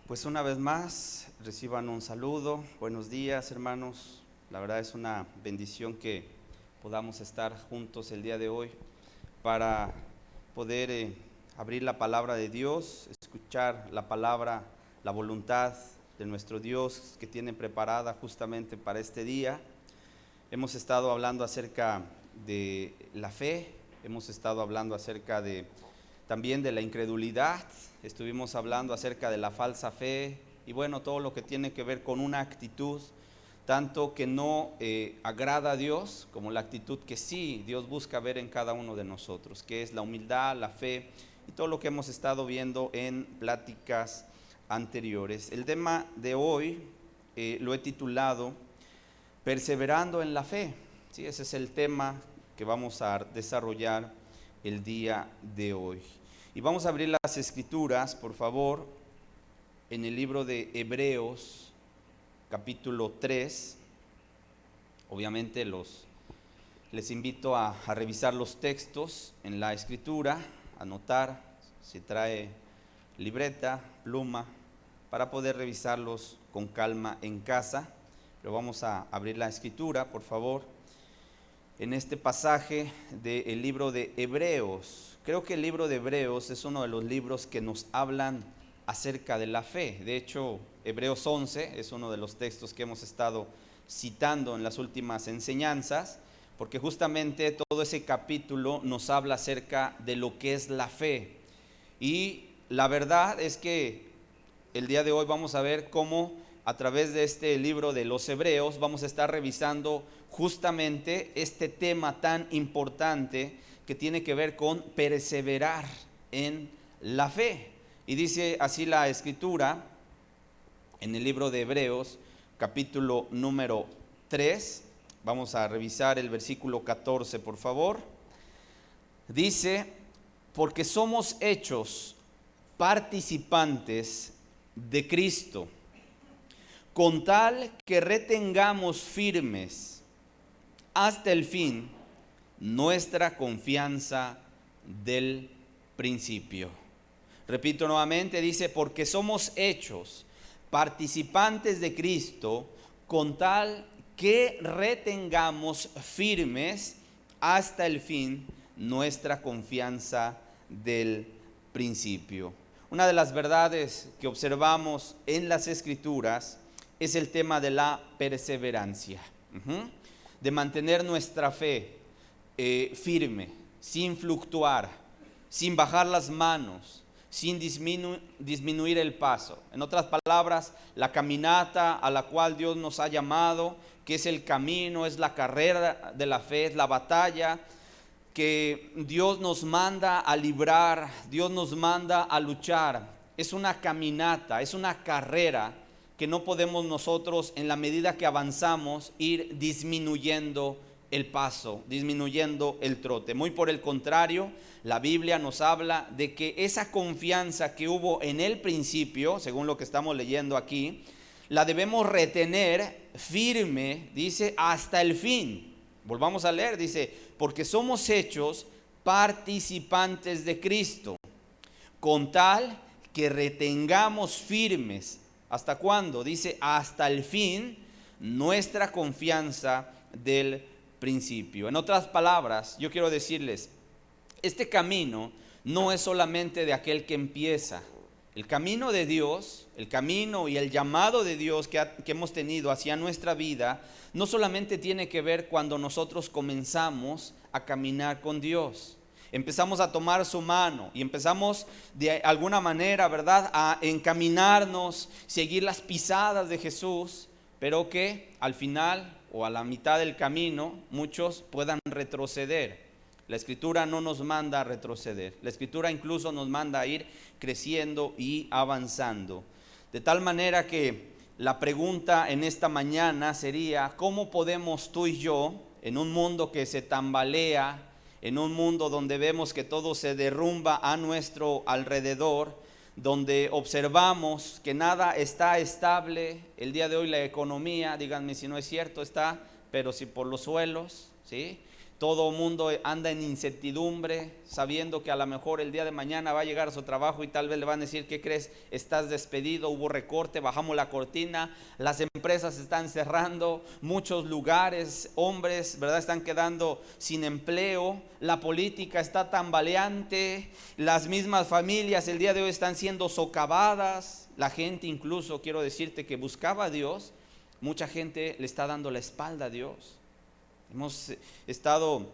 Pues una vez más, reciban un saludo. Buenos días, hermanos. La verdad es una bendición que podamos estar juntos el día de hoy para poder abrir la palabra de Dios, escuchar la palabra, la voluntad de nuestro Dios que tiene preparada justamente para este día. Hemos estado hablando acerca de la fe, hemos estado hablando acerca también de la incredulidad, estuvimos hablando acerca de la falsa fe y bueno, todo lo que tiene que ver con una actitud tanto que no agrada a Dios, como la actitud que sí Dios busca ver en cada uno de nosotros, que es la humildad, la fe y todo lo que hemos estado viendo en pláticas anteriores. El tema de hoy lo he titulado Perseverando en la fe. Sí, ese es el tema que vamos a desarrollar el día de hoy. Y vamos a abrir las escrituras, por favor, en el libro de Hebreos, capítulo 3. Obviamente les invito a revisar los textos en la escritura, anotar, si trae libreta, pluma, para poder revisarlos con calma en casa. Pero vamos a abrir la escritura, por favor, en este pasaje del libro de Hebreos. Creo que el libro de Hebreos es uno de los libros que nos hablan acerca de la fe. De hecho, Hebreos 11 es uno de los textos que hemos estado citando en las últimas enseñanzas, porque justamente todo ese capítulo nos habla acerca de lo que es la fe. Y la verdad es que el día de hoy vamos a ver cómo a través de este libro de los Hebreos vamos a estar revisando justamente este tema tan importante que tiene que ver con perseverar en la fe. Y dice así la escritura en el libro de Hebreos, capítulo número 3. Vamos a revisar el versículo 14, por favor. Dice: porque somos hechos participantes de Cristo, con tal que retengamos firmes hasta el fin nuestra confianza del principio. Repito nuevamente, dice: porque somos hechos participantes de Cristo, con tal que retengamos firmes hasta el fin nuestra confianza del principio. Una de las verdades que observamos en las Escrituras es el tema de la perseverancia, de mantener nuestra fe firme, sin fluctuar, sin bajar las manos, sin disminuir el paso. En otras palabras, la caminata a la cual Dios nos ha llamado, que es el camino, es la carrera de la fe, es la batalla que Dios nos manda a librar, Dios nos manda a luchar. Es una caminata, es una carrera que no podemos nosotros, en la medida que avanzamos, ir disminuyendo el paso, disminuyendo el trote. Muy por el contrario, la Biblia nos habla de que esa confianza que hubo en el principio, según lo que estamos leyendo aquí, la debemos retener firme, dice, hasta el fin. Volvamos a leer, dice: porque somos hechos participantes de Cristo, con tal que retengamos firmes. ¿Hasta cuándo? Dice: hasta el fin nuestra confianza del principio. En otras palabras, yo quiero decirles, este camino no es solamente de aquel que empieza. El camino de Dios, el camino y el llamado de Dios que hemos tenido hacia nuestra vida, no solamente tiene que ver cuando nosotros comenzamos a caminar con Dios. Empezamos a tomar su mano y empezamos de alguna manera, ¿verdad?, a encaminarnos, seguir las pisadas de Jesús, pero que al final o a la mitad del camino muchos puedan retroceder. La Escritura no nos manda a retroceder. La Escritura incluso nos manda a ir creciendo y avanzando. De tal manera que la pregunta en esta mañana sería: ¿cómo podemos tú y yo, en un mundo que se tambalea, en un mundo donde vemos que todo se derrumba a nuestro alrededor, donde observamos que nada está estable? El día de hoy la economía, díganme si no es cierto, está, pero si por los suelos, ¿sí? Todo mundo anda en incertidumbre, sabiendo que a lo mejor el día de mañana va a llegar a su trabajo y tal vez le van a decir: ¿qué crees? Estás despedido, hubo recorte, bajamos la cortina, las empresas están cerrando, muchos lugares, hombres, ¿verdad?, están quedando sin empleo, la política está tambaleante, las mismas familias el día de hoy están siendo socavadas, la gente incluso, quiero decirte, que buscaba a Dios, mucha gente le está dando la espalda a Dios. Hemos estado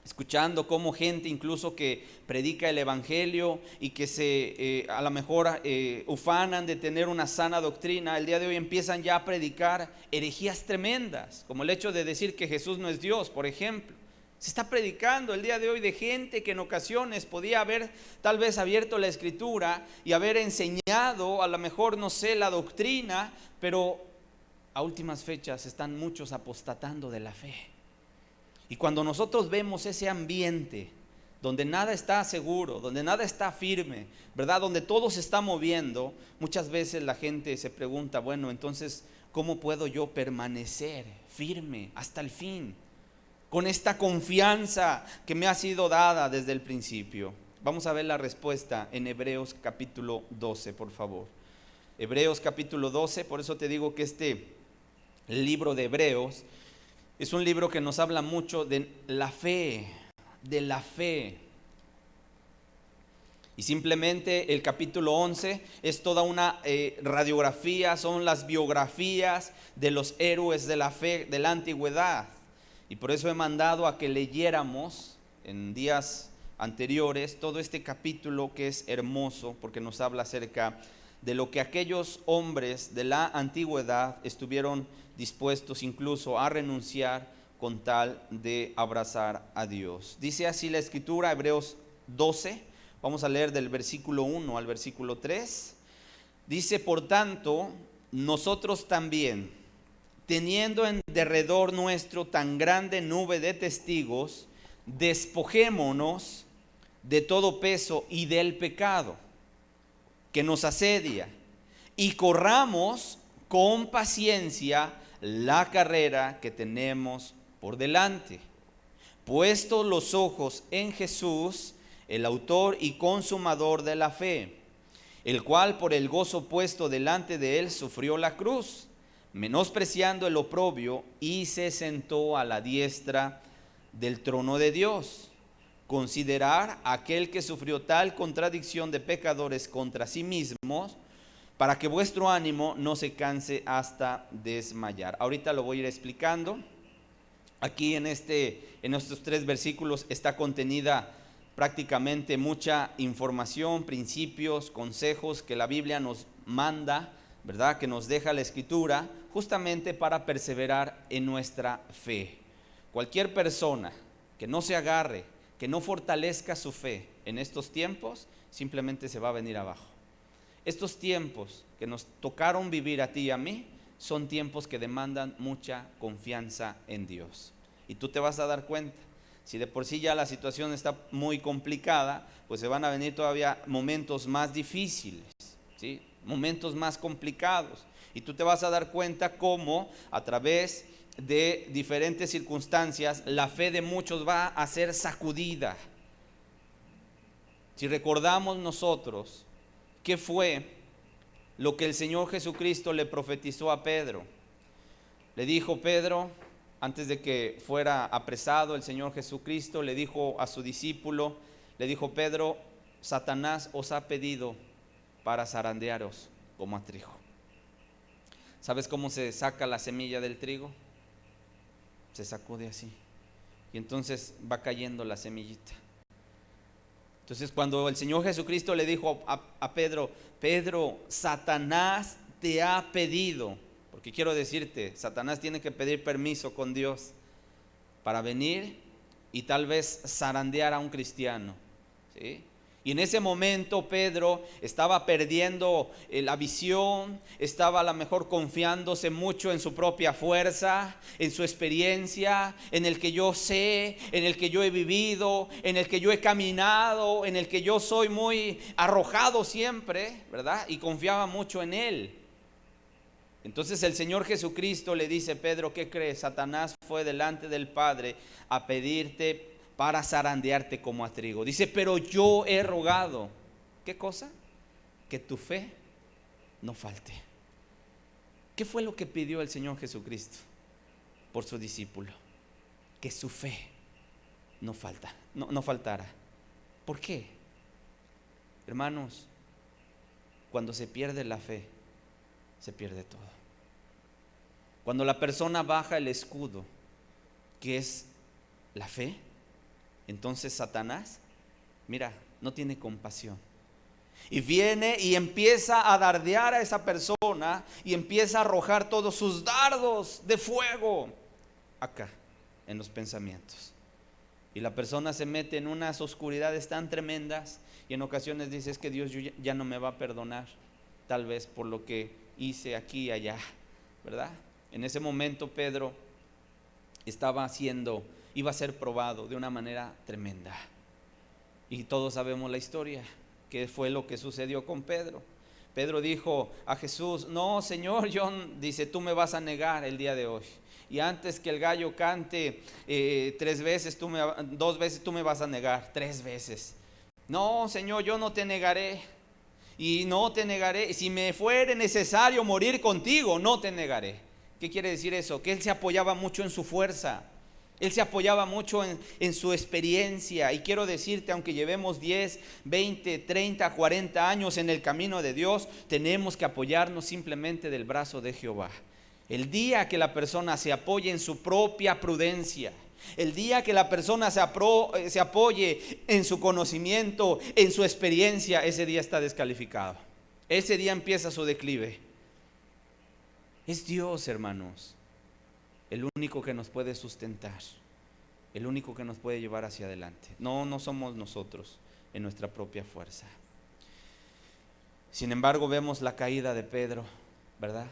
escuchando cómo gente incluso que predica el evangelio y que se a lo mejor ufanan de tener una sana doctrina, el día de hoy empiezan ya a predicar herejías tremendas, como el hecho de decir que Jesús no es Dios, por ejemplo. Se está predicando el día de hoy de gente que en ocasiones podía haber tal vez abierto la escritura y haber enseñado a lo mejor, no sé, la doctrina, pero a últimas fechas están muchos apostatando de la fe. Y cuando nosotros vemos ese ambiente donde nada está seguro, donde nada está firme, ¿verdad?, donde todo se está moviendo, muchas veces la gente se pregunta: bueno, entonces, ¿cómo puedo yo permanecer firme hasta el fin, con esta confianza que me ha sido dada desde el principio? Vamos a ver la respuesta en Hebreos capítulo 12, por favor. Hebreos capítulo 12, por eso te digo que este libro de Hebreos es un libro que nos habla mucho de la fe, de la fe. Y simplemente el capítulo 11 es toda una radiografía, son las biografías de los héroes de la fe de la antigüedad. Y por eso he mandado a que leyéramos en días anteriores todo este capítulo, que es hermoso porque nos habla acerca de lo que aquellos hombres de la antigüedad estuvieron dispuestos incluso a renunciar con tal de abrazar a Dios. Dice así la escritura, Hebreos 12, vamos a leer del versículo 1 al versículo 3. Dice: por tanto, nosotros también, teniendo en derredor nuestro tan grande nube de testigos, despojémonos de todo peso y del pecado que nos asedia, y corramos con paciencia la carrera que tenemos por delante, puestos los ojos en Jesús, el autor y consumador de la fe, el cual por el gozo puesto delante de él sufrió la cruz, menospreciando el oprobio, y se sentó a la diestra del trono de Dios. Considerar a aquel que sufrió tal contradicción de pecadores contra sí mismos, para que vuestro ánimo no se canse hasta desmayar. Ahorita lo voy a ir explicando. Aquí en estos 3 versículos está contenida prácticamente mucha información, principios, consejos que la Biblia nos manda, ¿verdad?, que nos deja la Escritura, justamente para perseverar en nuestra fe. Cualquier persona que no se agarre, que no fortalezca su fe en estos tiempos, simplemente se va a venir abajo. Estos tiempos que nos tocaron vivir a ti y a mí son tiempos que demandan mucha confianza en Dios. Y tú te vas a dar cuenta, si de por sí ya la situación está muy complicada, pues se van a venir todavía momentos más difíciles, ¿sí?, momentos más complicados. Y tú te vas a dar cuenta cómo a través de diferentes circunstancias la fe de muchos va a ser sacudida. Si recordamos nosotros qué fue lo que el Señor Jesucristo le profetizó a Pedro, le dijo: Pedro, antes de que fuera apresado, el Señor Jesucristo le dijo a su discípulo, le dijo: Pedro, Satanás os ha pedido para zarandearos como a trigo. ¿Sabes cómo se saca la semilla del trigo? Se sacude así, y entonces va cayendo la semillita. Entonces, cuando el Señor Jesucristo le dijo a Pedro: Pedro, Satanás te ha pedido, porque quiero decirte, Satanás tiene que pedir permiso con Dios para venir y tal vez zarandear a un cristiano, ¿sí? Y en ese momento Pedro estaba perdiendo la visión, estaba a lo mejor confiándose mucho en su propia fuerza, en su experiencia, en el que yo sé, en el que yo he vivido, en el que yo he caminado, en el que yo soy muy arrojado siempre, ¿verdad? Y confiaba mucho en él. Entonces el Señor Jesucristo le dice: Pedro, ¿qué crees? Satanás fue delante del Padre a pedirte para zarandearte como a trigo. Dice: pero yo he rogado. ¿Qué cosa? Que tu fe no falte. ¿Qué fue lo que pidió el Señor Jesucristo por su discípulo? Que su fe no faltara. ¿Por qué? Hermanos, cuando se pierde la fe, se pierde todo. Cuando la persona baja el escudo, que es la fe, entonces Satanás, mira, no tiene compasión. Y viene y empieza a dardear a esa persona y empieza a arrojar todos sus dardos de fuego acá, en los pensamientos. Y la persona se mete en unas oscuridades tan tremendas y en ocasiones dice: es que Dios ya no me va a perdonar, tal vez por lo que hice aquí y allá, ¿verdad? En ese momento Pedro iba a ser probado de una manera tremenda. Y todos sabemos la historia, que fue lo que sucedió con Pedro. Pedro dijo a Jesús: no, Señor, dice, tú me vas a negar el día de hoy. Y antes que el gallo cante 2 veces tú me vas a negar 3 veces. No, Señor, yo no te negaré. Y no te negaré. Si me fuere necesario morir contigo, no te negaré. ¿Qué quiere decir eso? Que él se apoyaba mucho en su fuerza. Él se apoyaba mucho en su experiencia. Y quiero decirte, aunque llevemos 10, 20, 30, 40 años en el camino de Dios, tenemos que apoyarnos simplemente del brazo de Jehová. El día que la persona se apoye en su propia prudencia, el día que la persona se apoye en su conocimiento, en su experiencia, ese día está descalificado. Ese día empieza su declive. Es Dios, hermanos, el único que nos puede sustentar, el único que nos puede llevar hacia adelante. No somos nosotros en nuestra propia fuerza. Sin embargo, vemos la caída de Pedro, ¿verdad?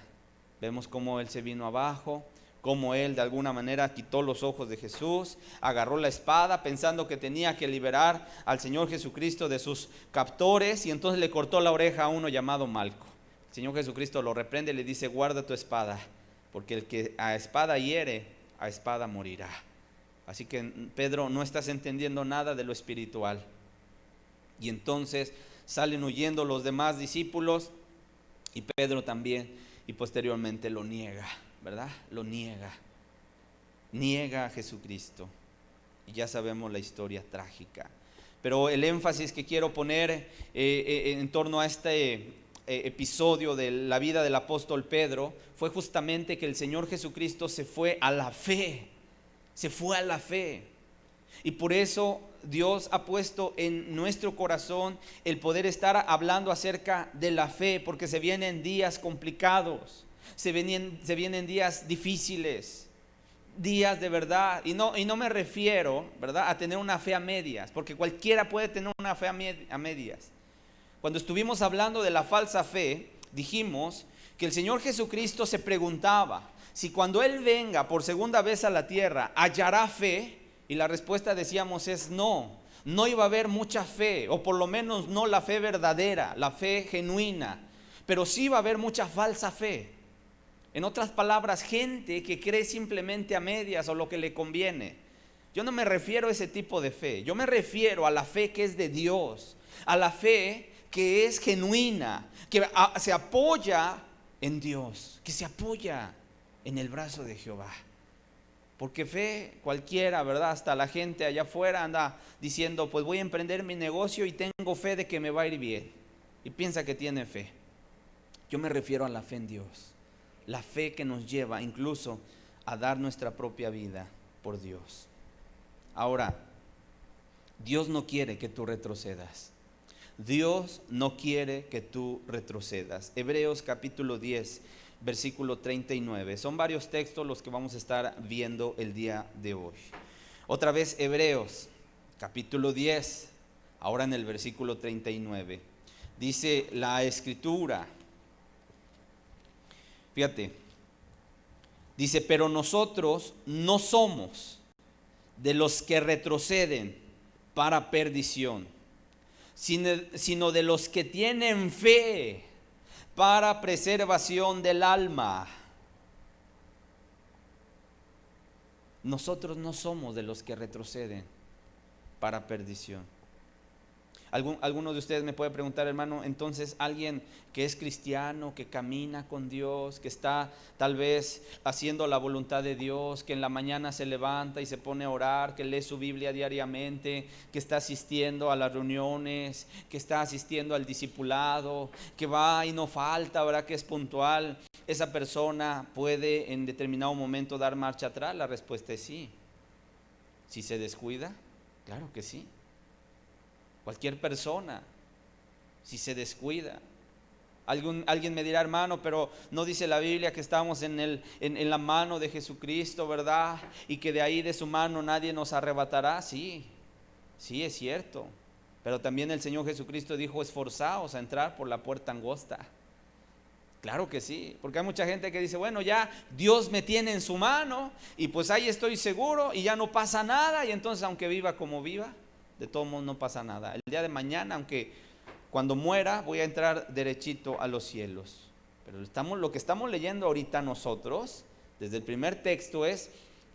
Vemos cómo él se vino abajo, cómo él de alguna manera quitó los ojos de Jesús, agarró la espada pensando que tenía que liberar al Señor Jesucristo de sus captores, y entonces le cortó la oreja a uno llamado Malco. El Señor Jesucristo lo reprende y le dice: guarda tu espada, porque el que a espada hiere, a espada morirá. Así que, Pedro, no estás entendiendo nada de lo espiritual. Y entonces salen huyendo los demás discípulos y Pedro también. Y posteriormente lo niega, ¿verdad? Lo niega. Niega a Jesucristo. Y ya sabemos la historia trágica. Pero el énfasis que quiero poner en torno a este episodio de la vida del apóstol Pedro fue justamente que el Señor Jesucristo se fue a la fe. Se fue a la fe. Y por eso Dios ha puesto en nuestro corazón el poder estar hablando acerca de la fe, porque se vienen días complicados, se vienen días difíciles, días de verdad. Y no me refiero, ¿verdad?, a tener una fe a medias, porque cualquiera puede tener una fe a medias. Cuando estuvimos hablando de la falsa fe, dijimos que el Señor Jesucristo se preguntaba si cuando Él venga por segunda vez a la tierra hallará fe. Y la respuesta, decíamos, es no. No iba a haber mucha fe, o por lo menos no la fe verdadera, la fe genuina. Pero sí iba a haber mucha falsa fe. En otras palabras, gente que cree simplemente a medias o lo que le conviene. Yo no me refiero a ese tipo de fe. Yo me refiero a la fe que es de Dios, a la fe que es genuina, que se apoya en Dios, que se apoya en el brazo de Jehová. Porque fe cualquiera, ¿verdad? Hasta la gente allá afuera anda diciendo: pues voy a emprender mi negocio y tengo fe de que me va a ir bien. Y piensa que tiene fe. Yo me refiero a la fe en Dios. La fe que nos lleva incluso a dar nuestra propia vida por Dios. Ahora, Dios no quiere que tú retrocedas. Dios no quiere que tú retrocedas. Hebreos capítulo 10. Versículo 39. Son varios textos los que vamos a estar viendo el día de hoy. Otra vez Hebreos, capítulo 10, ahora en el versículo 39. Dice la Escritura, fíjate, dice: pero nosotros no somos de los que retroceden para perdición, sino de los que tienen fe para preservación del alma. Nosotros no somos de los que retroceden para perdición. Algunos de ustedes me puede preguntar, hermano, entonces alguien que es cristiano, que camina con Dios, que está tal vez haciendo la voluntad de Dios, que en la mañana se levanta y se pone a orar, que lee su Biblia diariamente, que está asistiendo a las reuniones, que está asistiendo al discipulado, que va y no falta, ¿verdad? Que es puntual, ¿esa persona puede en determinado momento dar marcha atrás? La respuesta es sí. Si se descuida, claro que sí. Cualquier persona, si se descuida. Alguien me dirá, hermano, pero no dice la Biblia que estamos en la mano de Jesucristo, ¿verdad? Y que de ahí de su mano nadie nos arrebatará. Sí, sí es cierto. Pero también el Señor Jesucristo dijo, esforzaos a entrar por la puerta angosta. Claro que sí, porque hay mucha gente que dice, bueno, ya Dios me tiene en su mano y pues ahí estoy seguro y ya no pasa nada, y entonces aunque viva como viva, de todo modo no pasa nada. El día de mañana, aunque cuando muera, voy a entrar derechito a los cielos. Pero lo que estamos leyendo ahorita nosotros, desde el primer texto, es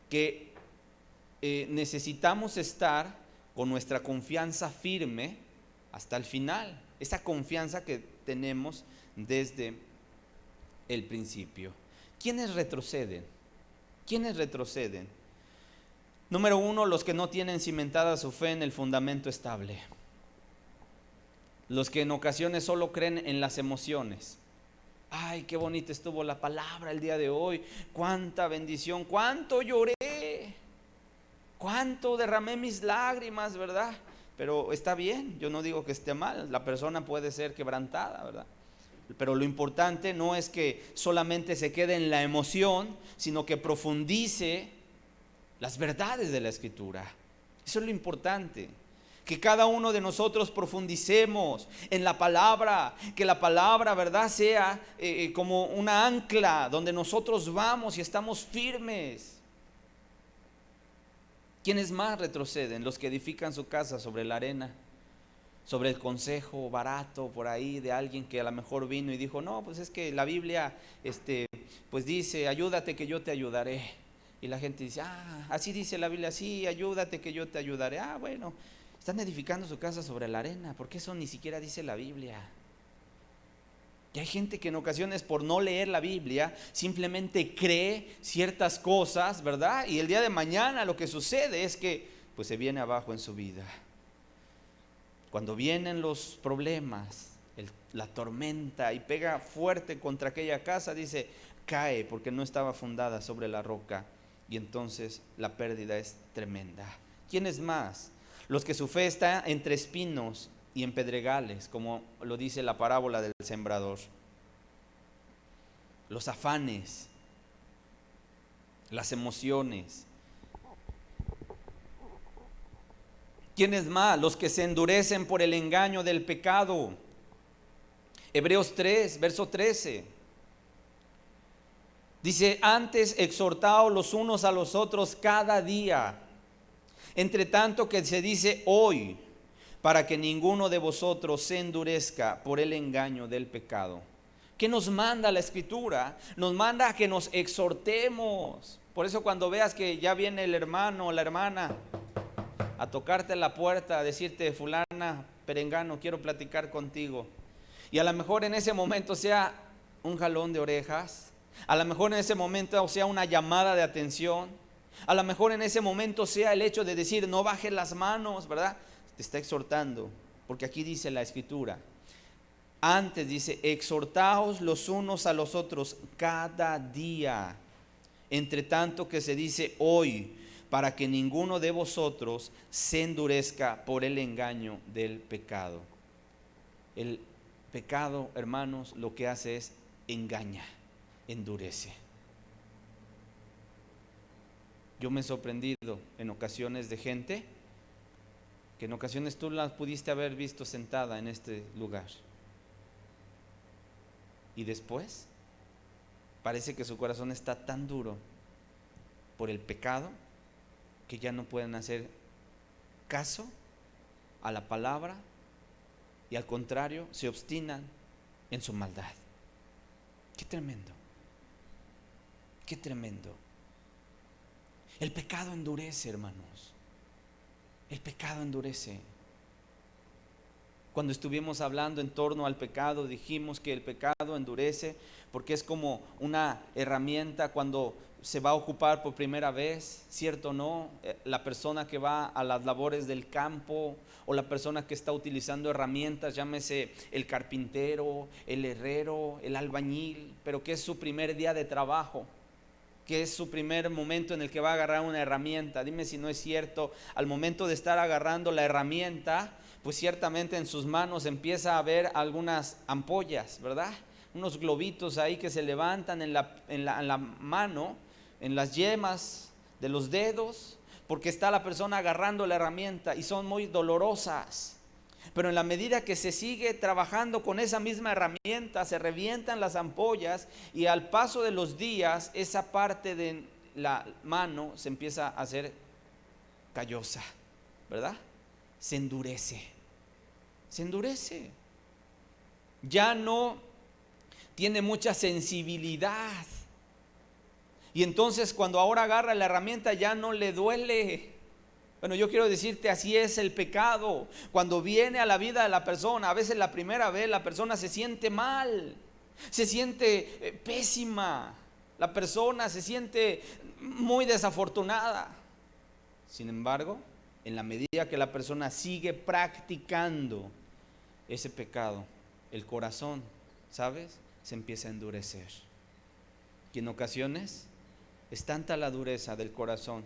que necesitamos estar con nuestra confianza firme hasta el final. Esa confianza que tenemos desde el principio. ¿Quiénes retroceden? ¿Quiénes retroceden? Número uno, los que no tienen cimentada su fe en el fundamento estable. Los que en ocasiones solo creen en las emociones. Ay, qué bonita estuvo la palabra el día de hoy. Cuánta bendición, cuánto lloré, cuánto derramé mis lágrimas, ¿verdad? Pero está bien, yo no digo que esté mal. La persona puede ser quebrantada, ¿verdad? Pero lo importante no es que solamente se quede en la emoción, sino que profundice las verdades de la Escritura. Eso es lo importante, que cada uno de nosotros profundicemos en la palabra, que la palabra, ¿verdad?, sea como una ancla donde nosotros vamos y estamos firmes. ¿Quiénes más retroceden? Los que edifican su casa sobre la arena, sobre el consejo barato por ahí de alguien que a lo mejor vino y dijo, no, pues es que la Biblia pues dice, ayúdate que yo te ayudaré. Y la gente dice, así dice la Biblia, sí, ayúdate que yo te ayudaré. Bueno, están edificando su casa sobre la arena, porque eso ni siquiera dice la Biblia. Y hay gente que en ocasiones, por no leer la Biblia, simplemente cree ciertas cosas, ¿verdad? Y el día de mañana lo que sucede es que pues se viene abajo en su vida. Cuando vienen los problemas, la tormenta y pega fuerte contra aquella casa, dice, cae porque no estaba fundada sobre la roca, y entonces la pérdida es tremenda. ¿Quiénes más? Los que su fe está entre espinos y en pedregales, como lo dice la parábola del sembrador. Los afanes, las emociones. ¿Quiénes más? Los que se endurecen por el engaño del pecado. Hebreos 3, verso 13. Dice, antes exhortaos los unos a los otros cada día, entre tanto que se dice hoy, para que ninguno de vosotros se endurezca por el engaño del pecado. ¿Qué nos manda la Escritura? Nos manda a que nos exhortemos. Por eso cuando veas que ya viene el hermano o la hermana a tocarte la puerta, a decirte, fulana, perengano, quiero platicar contigo. Y a lo mejor en ese momento sea un jalón de orejas, a lo mejor en ese momento sea una llamada de atención, a lo mejor en ese momento sea el hecho de decir, no bajes las manos, ¿verdad? Te está exhortando, porque aquí dice la Escritura. Antes dice, exhortaos los unos a los otros cada día, entre tanto que se dice hoy, para que ninguno de vosotros se endurezca por el engaño del pecado. El pecado, hermanos, lo que hace es engaña, endurece. Yo me he sorprendido en ocasiones de gente que en ocasiones tú la pudiste haber visto sentada en este lugar. Y después parece que su corazón está tan duro por el pecado que ya no pueden hacer caso a la palabra y al contrario se obstinan en su maldad. Qué tremendo, qué tremendo. El pecado endurece, hermanos. El pecado endurece. Cuando estuvimos hablando en torno al pecado, dijimos que el pecado endurece porque es como una herramienta cuando se va a ocupar por primera vez, ¿cierto o no? La persona que va a las labores del campo o la persona que está utilizando herramientas, llámese el carpintero, el herrero, el albañil, pero que es su primer día de trabajo, que es su primer momento en el que va a agarrar una herramienta. Dime si no es cierto, al momento de estar agarrando la herramienta, pues ciertamente en sus manos empieza a ver algunas ampollas, ¿verdad? Unos globitos ahí que se levantan en la mano, en las yemas de los dedos, porque está la persona agarrando la herramienta y son muy dolorosas. Pero en la medida que se sigue trabajando con esa misma herramienta, se revientan las ampollas y al paso de los días, esa parte de la mano se empieza a hacer callosa, ¿verdad? Se endurece, se endurece. Ya no tiene mucha sensibilidad. Y entonces cuando ahora agarra la herramienta ya no le duele. Bueno, yo quiero decirte, así es el pecado. Cuando viene a la vida de la persona, a veces la primera vez la persona se siente mal, se siente pésima, la persona se siente muy desafortunada. Sin embargo, en la medida que la persona sigue practicando ese pecado, el corazón, ¿sabes?, se empieza a endurecer. Y en ocasiones es tanta la dureza del corazón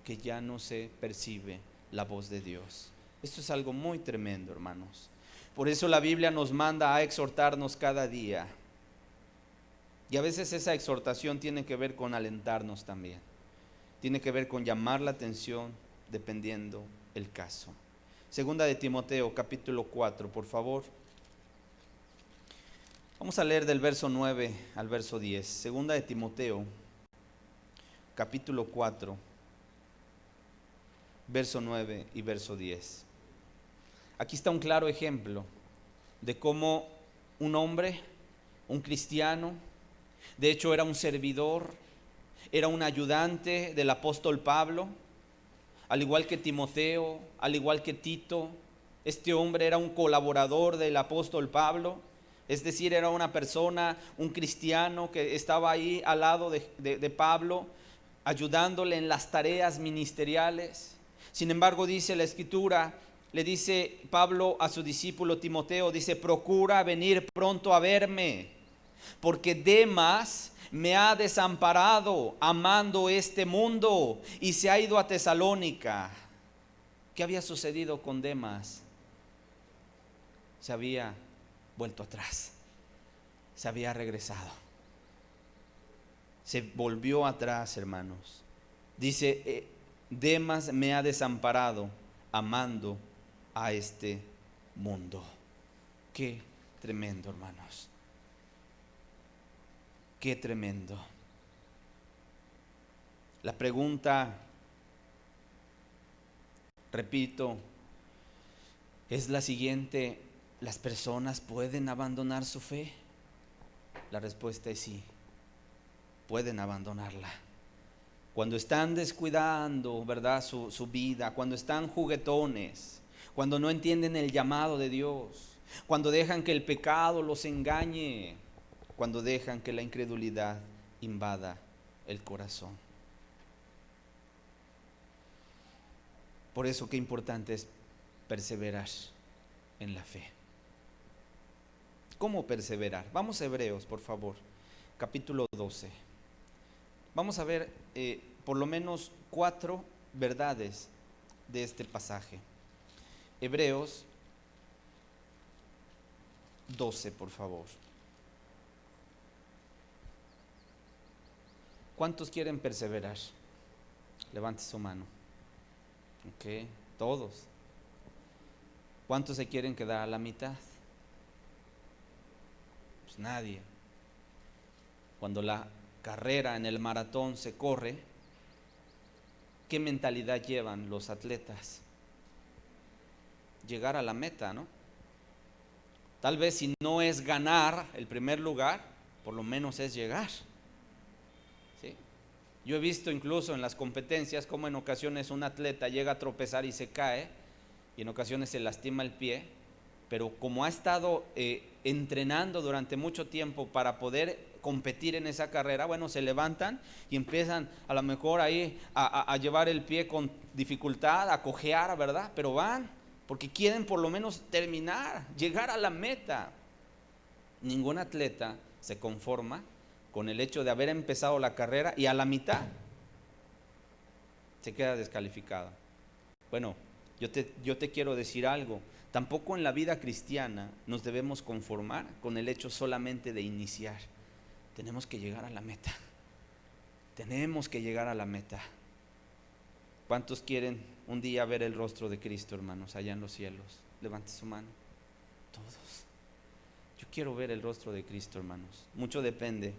que ya no se percibe la voz de Dios. Esto es algo muy tremendo, hermanos. Por eso la Biblia nos manda a exhortarnos cada día. Y a veces esa exhortación tiene que ver con alentarnos también. Tiene que ver con llamar la atención dependiendo el caso. Segunda de Timoteo, capítulo 4, por favor. Vamos a leer del verso 9 al verso 10. Segunda de Timoteo, capítulo 4, verso 9 y verso 10. Aquí está un claro ejemplo de cómo un hombre, un cristiano, de hecho era un servidor, era un ayudante del apóstol Pablo, al igual que Timoteo, al igual que Tito. Este hombre era un colaborador del apóstol Pablo, es decir, era una persona, un cristiano que estaba ahí al lado de Pablo, ayudándole en las tareas ministeriales. Sin embargo, dice la Escritura, le dice Pablo a su discípulo Timoteo, dice: procura venir pronto a verme, porque Demas me ha desamparado amando este mundo y se ha ido a Tesalónica. ¿Qué había sucedido con Demas? Se había vuelto atrás, se había regresado, se volvió atrás, hermanos. Dice, Demas me ha desamparado amando a este mundo. Qué tremendo, hermanos. Qué tremendo. La pregunta, repito, es la siguiente: ¿las personas pueden abandonar su fe? La respuesta es sí, pueden abandonarla. Cuando están descuidando, ¿verdad?, su vida, cuando están juguetones, cuando no entienden el llamado de Dios, cuando dejan que el pecado los engañe, cuando dejan que la incredulidad invada el corazón. Por eso qué importante es perseverar en la fe. ¿Cómo perseverar? Vamos a Hebreos, por favor, capítulo 12. Vamos a ver por lo menos 4 verdades de este pasaje. Hebreos 12, por favor. ¿Cuántos quieren perseverar? Levante su mano. Ok, todos. ¿Cuántos se quieren quedar a la mitad? Pues nadie. Cuando la carrera en el maratón se corre, ¿qué mentalidad llevan los atletas? Llegar a la meta, ¿no? Tal vez si no es ganar el primer lugar, por lo menos es llegar. ¿Sí? Yo he visto incluso en las competencias como en ocasiones un atleta llega a tropezar y se cae, y en ocasiones se lastima el pie, pero como ha estado entrenando durante mucho tiempo para poder competir en esa carrera, bueno, se levantan y empiezan a lo mejor ahí a llevar el pie con dificultad, a cojear, ¿verdad? Pero van, porque quieren por lo menos terminar, llegar a la meta. Ningún atleta se conforma con el hecho de haber empezado la carrera y a la mitad se queda descalificado. Bueno, yo te quiero decir algo. Tampoco en la vida cristiana nos debemos conformar con el hecho solamente de iniciar. Tenemos que llegar a la meta. Tenemos que llegar a la meta. ¿Cuántos quieren un día ver el rostro de Cristo, hermanos, allá en los cielos? Levante su mano. Todos. Yo quiero ver el rostro de Cristo, hermanos. Mucho depende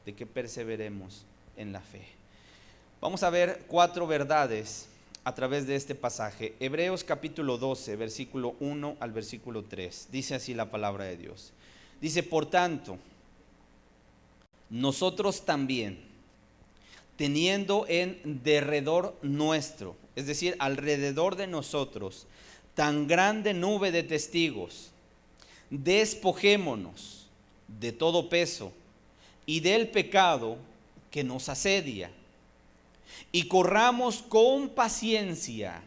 de que perseveremos en la fe. Vamos a ver 4 verdades a través de este pasaje. Hebreos capítulo 12, versículo 1 al versículo 3. Dice así la palabra de Dios. Dice, por tanto, nosotros también, teniendo en derredor nuestro, es decir, alrededor de nosotros, tan grande nube de testigos, despojémonos de todo peso y del pecado que nos asedia, y corramos con paciencia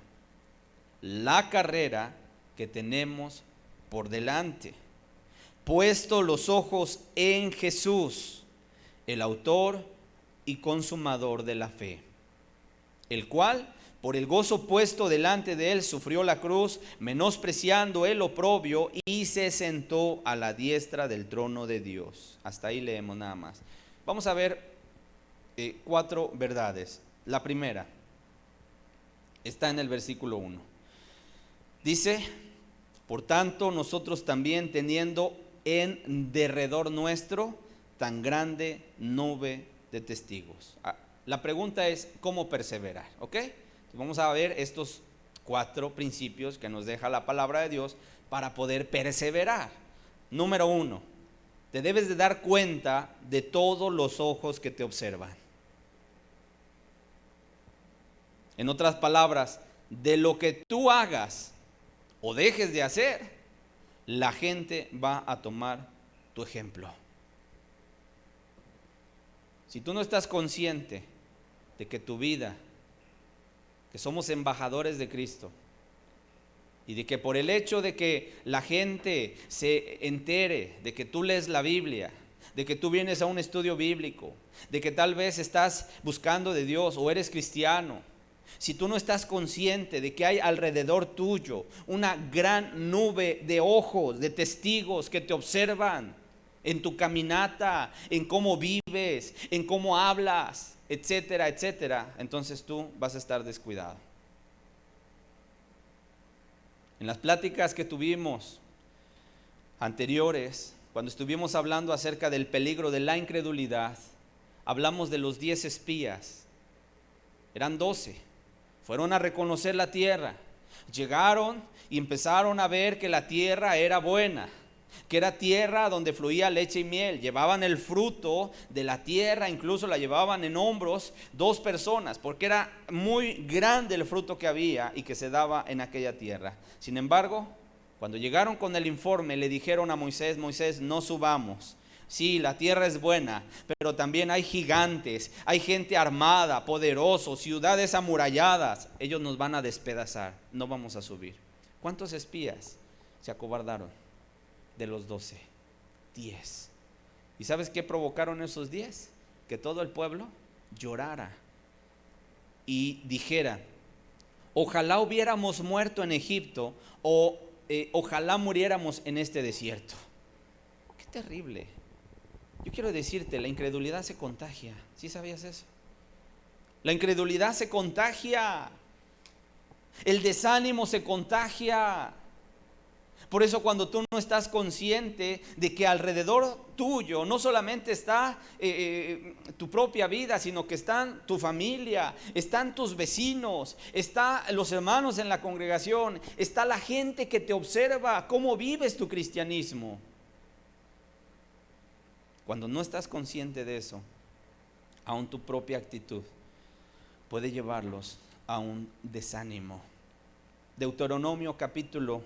la carrera que tenemos por delante, puesto los ojos en Jesús, el autor y consumador de la fe, el cual por el gozo puesto delante de él sufrió la cruz, menospreciando el oprobio, y se sentó a la diestra del trono de Dios. Hasta ahí leemos nada más. Vamos a ver 4 verdades. La primera está en el versículo 1. Dice, por tanto, nosotros también, teniendo en derredor nuestro tan grande nube de testigos. La pregunta es, ¿cómo perseverar? ¿Ok? Entonces vamos a ver estos 4 principios que nos deja la palabra de Dios para poder perseverar. Número 1, te debes de dar cuenta de todos los ojos que te observan. En otras palabras, de lo que tú hagas o dejes de hacer, la gente va a tomar tu ejemplo. Si tú no estás consciente de que tu vida, que somos embajadores de Cristo, y de que por el hecho de que la gente se entere de que tú lees la Biblia, de que tú vienes a un estudio bíblico, de que tal vez estás buscando de Dios o eres cristiano, si tú no estás consciente de que hay alrededor tuyo una gran nube de ojos, de testigos que te observan en tu caminata, en cómo vives, en cómo hablas, etcétera, etcétera, entonces tú vas a estar descuidado. En las pláticas que tuvimos anteriores, cuando estuvimos hablando acerca del peligro de la incredulidad, hablamos de los 10 espías. Eran 12. Fueron a reconocer la tierra. Llegaron y empezaron a ver que la tierra era buena, que era tierra donde fluía leche y miel. Llevaban el fruto de la tierra, incluso la llevaban en hombros 2 personas, porque era muy grande el fruto que había y que se daba en aquella tierra. Sin embargo, cuando llegaron con el informe, le dijeron a Moisés: Moisés, no subamos. Sí, la tierra es buena, pero también hay gigantes, hay gente armada, poderosos, ciudades amuralladas. Ellos nos van a despedazar, no vamos a subir. ¿Cuántos espías se acobardaron? De los 12, 10. ¿Y sabes qué provocaron esos 10? Que todo el pueblo llorara y dijera: ojalá hubiéramos muerto en Egipto, o ojalá muriéramos en este desierto. Qué terrible. Yo quiero decirte, la incredulidad se contagia. ¿Sí sabías eso? La incredulidad se contagia. El desánimo se contagia. Por eso cuando tú no estás consciente de que alrededor tuyo no solamente está tu propia vida, sino que están tu familia, están tus vecinos, están los hermanos en la congregación, está la gente que te observa cómo vives tu cristianismo. Cuando no estás consciente de eso, aún tu propia actitud puede llevarlos a un desánimo. Deuteronomio capítulo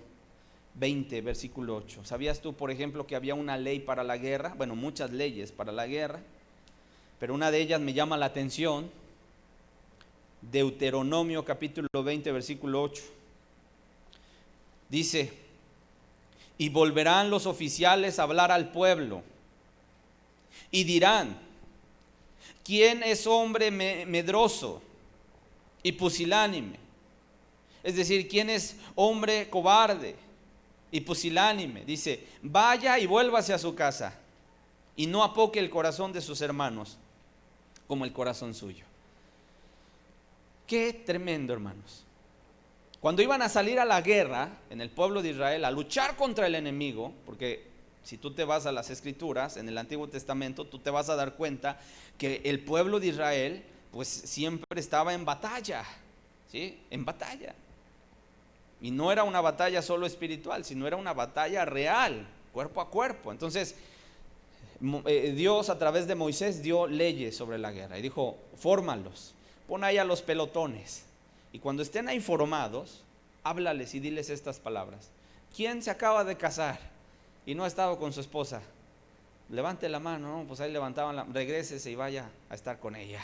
20, versículo 8. ¿Sabías tú, por ejemplo, que había una ley para la guerra? Bueno, muchas leyes para la guerra, pero una de ellas me llama la atención. Deuteronomio capítulo 20, versículo 8. Dice: y volverán los oficiales a hablar al pueblo y dirán: ¿quién es hombre medroso y pusilánime? Es decir, ¿quién es hombre cobarde y pusilánime? Dice: vaya y vuélvase a su casa y no apoque el corazón de sus hermanos como el corazón suyo. Qué tremendo, hermanos. Cuando iban a salir a la guerra en el pueblo de Israel, a luchar contra el enemigo, porque si tú te vas a las escrituras en el Antiguo Testamento, tú te vas a dar cuenta que el pueblo de Israel pues siempre estaba en batalla, ¿sí? En batalla. Y no era una batalla solo espiritual, sino era una batalla real, cuerpo a cuerpo. Entonces, Dios a través de Moisés dio leyes sobre la guerra y dijo: fórmalos, pon ahí a los pelotones. Y cuando estén ahí formados, háblales y diles estas palabras: ¿quién se acaba de casar y no ha estado con su esposa? Levante la mano. No, pues ahí levantaban regrésese y vaya a estar con ella.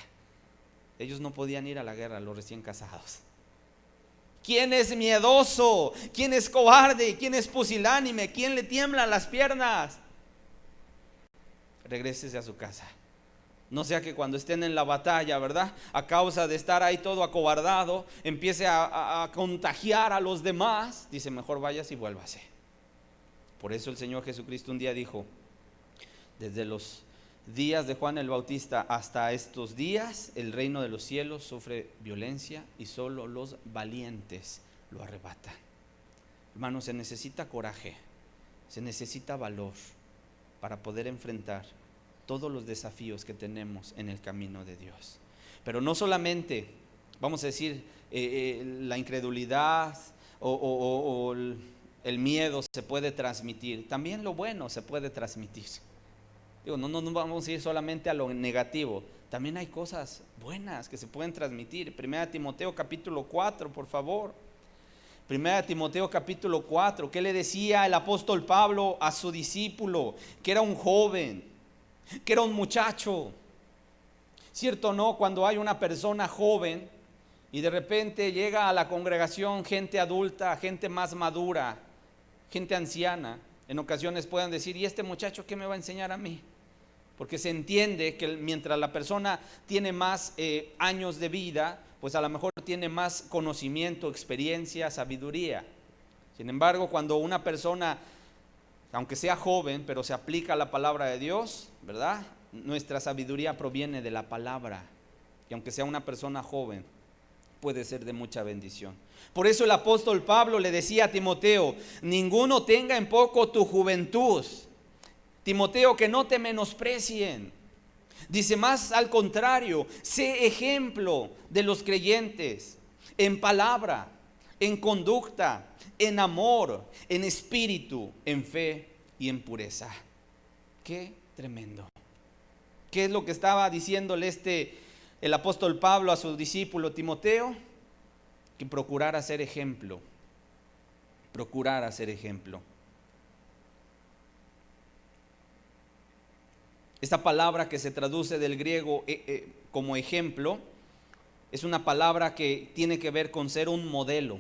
Ellos no podían ir a la guerra, los recién casados. ¿Quién es miedoso? ¿Quién es cobarde? ¿Quién es pusilánime? ¿Quién le tiemblan las piernas? Regrésese a su casa. No sea que cuando estén en la batalla, ¿verdad?, a causa de estar ahí todo acobardado, empiece a contagiar a los demás. Dice: mejor váyase y vuélvase. Por eso el Señor Jesucristo un día dijo: desde los días de Juan el Bautista hasta estos días, el reino de los cielos sufre violencia y solo los valientes lo arrebatan. Hermanos, se necesita coraje, se necesita valor para poder enfrentar todos los desafíos que tenemos en el camino de Dios. Pero no solamente, vamos a decir, la incredulidad o el miedo se puede transmitir, también lo bueno se puede transmitir. Digo, no vamos a ir solamente a lo negativo, también hay cosas buenas que se pueden transmitir. Primera Timoteo capítulo 4, por favor. Primera Timoteo capítulo 4, ¿qué le decía el apóstol Pablo a su discípulo? Que era un joven, que era un muchacho. ¿Cierto o no? Cuando hay una persona joven y de repente llega a la congregación gente adulta, gente más madura, gente anciana, en ocasiones puedan decir: ¿y este muchacho qué me va a enseñar a mí? Porque se entiende que mientras la persona tiene más años de vida, pues a lo mejor tiene más conocimiento, experiencia, sabiduría. Sin embargo, cuando una persona, aunque sea joven, pero se aplica a la palabra de Dios, ¿verdad?, nuestra sabiduría proviene de la palabra. Y aunque sea una persona joven, puede ser de mucha bendición. Por eso el apóstol Pablo le decía a Timoteo: ninguno tenga en poco tu juventud. Timoteo, que no te menosprecien. Dice: más al contrario, sé ejemplo de los creyentes en palabra, en conducta, en amor, en espíritu, en fe y en pureza. Qué tremendo. ¿Qué es lo que estaba diciéndole el apóstol Pablo a su discípulo Timoteo? Que procurara ser ejemplo. Procurara ser ejemplo. Esta palabra que se traduce del griego como ejemplo es una palabra que tiene que ver con ser un modelo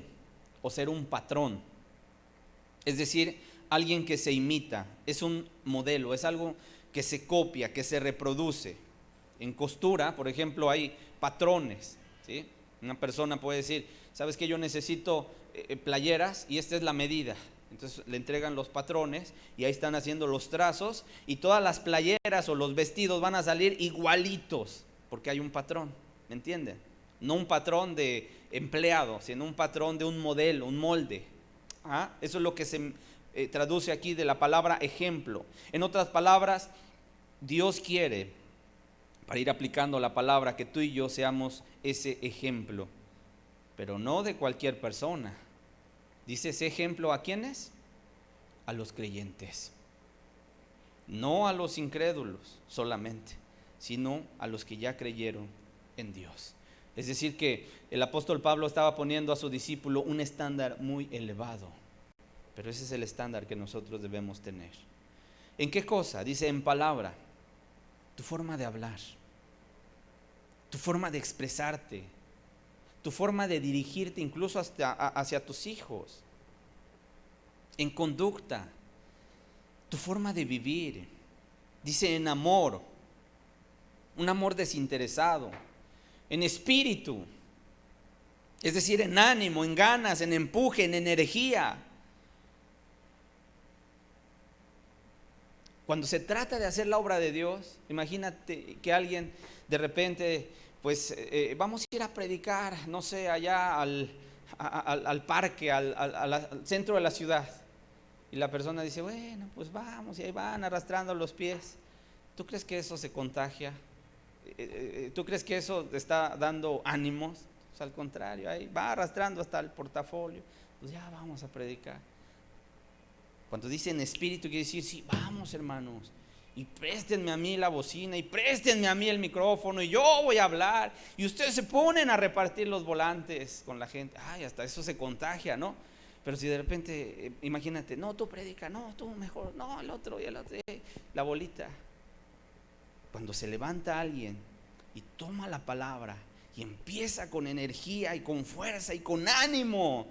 o ser un patrón. Es decir, alguien que se imita, es un modelo, es algo que se copia, que se reproduce. En costura, por ejemplo, hay patrones, ¿sí? Una persona puede decir: ¿sabes qué? Yo necesito playeras y esta es la medida. Entonces le entregan los patrones y ahí están haciendo los trazos y todas las playeras o los vestidos van a salir igualitos porque hay un patrón, ¿me entienden? No un patrón de empleado, sino un patrón de un modelo, un molde. Eso es lo que se traduce aquí de la palabra ejemplo. En otras palabras, Dios quiere, para ir aplicando la palabra, que tú y yo seamos ese ejemplo, pero no de cualquier persona. Dice: ese ejemplo, ¿a quiénes? A los creyentes. no a los incrédulos solamente, sino a los que ya creyeron en Dios. Es decir que el apóstol Pablo estaba poniendo a su discípulo un estándar muy elevado, pero ese es el estándar que nosotros debemos tener. ¿En qué cosa? Dice, en palabra, tu forma de hablar, tu forma de expresarte, tu forma de dirigirte incluso hacia tus hijos, en conducta, tu forma de vivir. Dice en amor, un amor desinteresado, en espíritu, es decir, en ánimo, en ganas, en empuje, en energía. Cuando se trata de hacer la obra de Dios, imagínate que alguien de repente, pues vamos a ir a predicar, no sé, allá al parque, al centro de la ciudad. Y la persona dice, bueno, pues vamos, y ahí van arrastrando los pies. ¿Tú crees que eso se contagia? ¿Tú crees que eso te está dando ánimos? Pues al contrario, ahí va arrastrando hasta el portafolio. Pues ya vamos a predicar. Cuando dicen espíritu, quiere decir, sí, vamos hermanos, y préstenme a mí la bocina, y préstenme a mí el micrófono, y yo voy a hablar, y ustedes se ponen a repartir los volantes con la gente. Ay, hasta eso se contagia, ¿no? Pero si de repente, imagínate, no, tú predica, no, tú mejor, no, el otro, y el otro, la bolita. Cuando se levanta alguien y toma la palabra y empieza con energía y con fuerza y con ánimo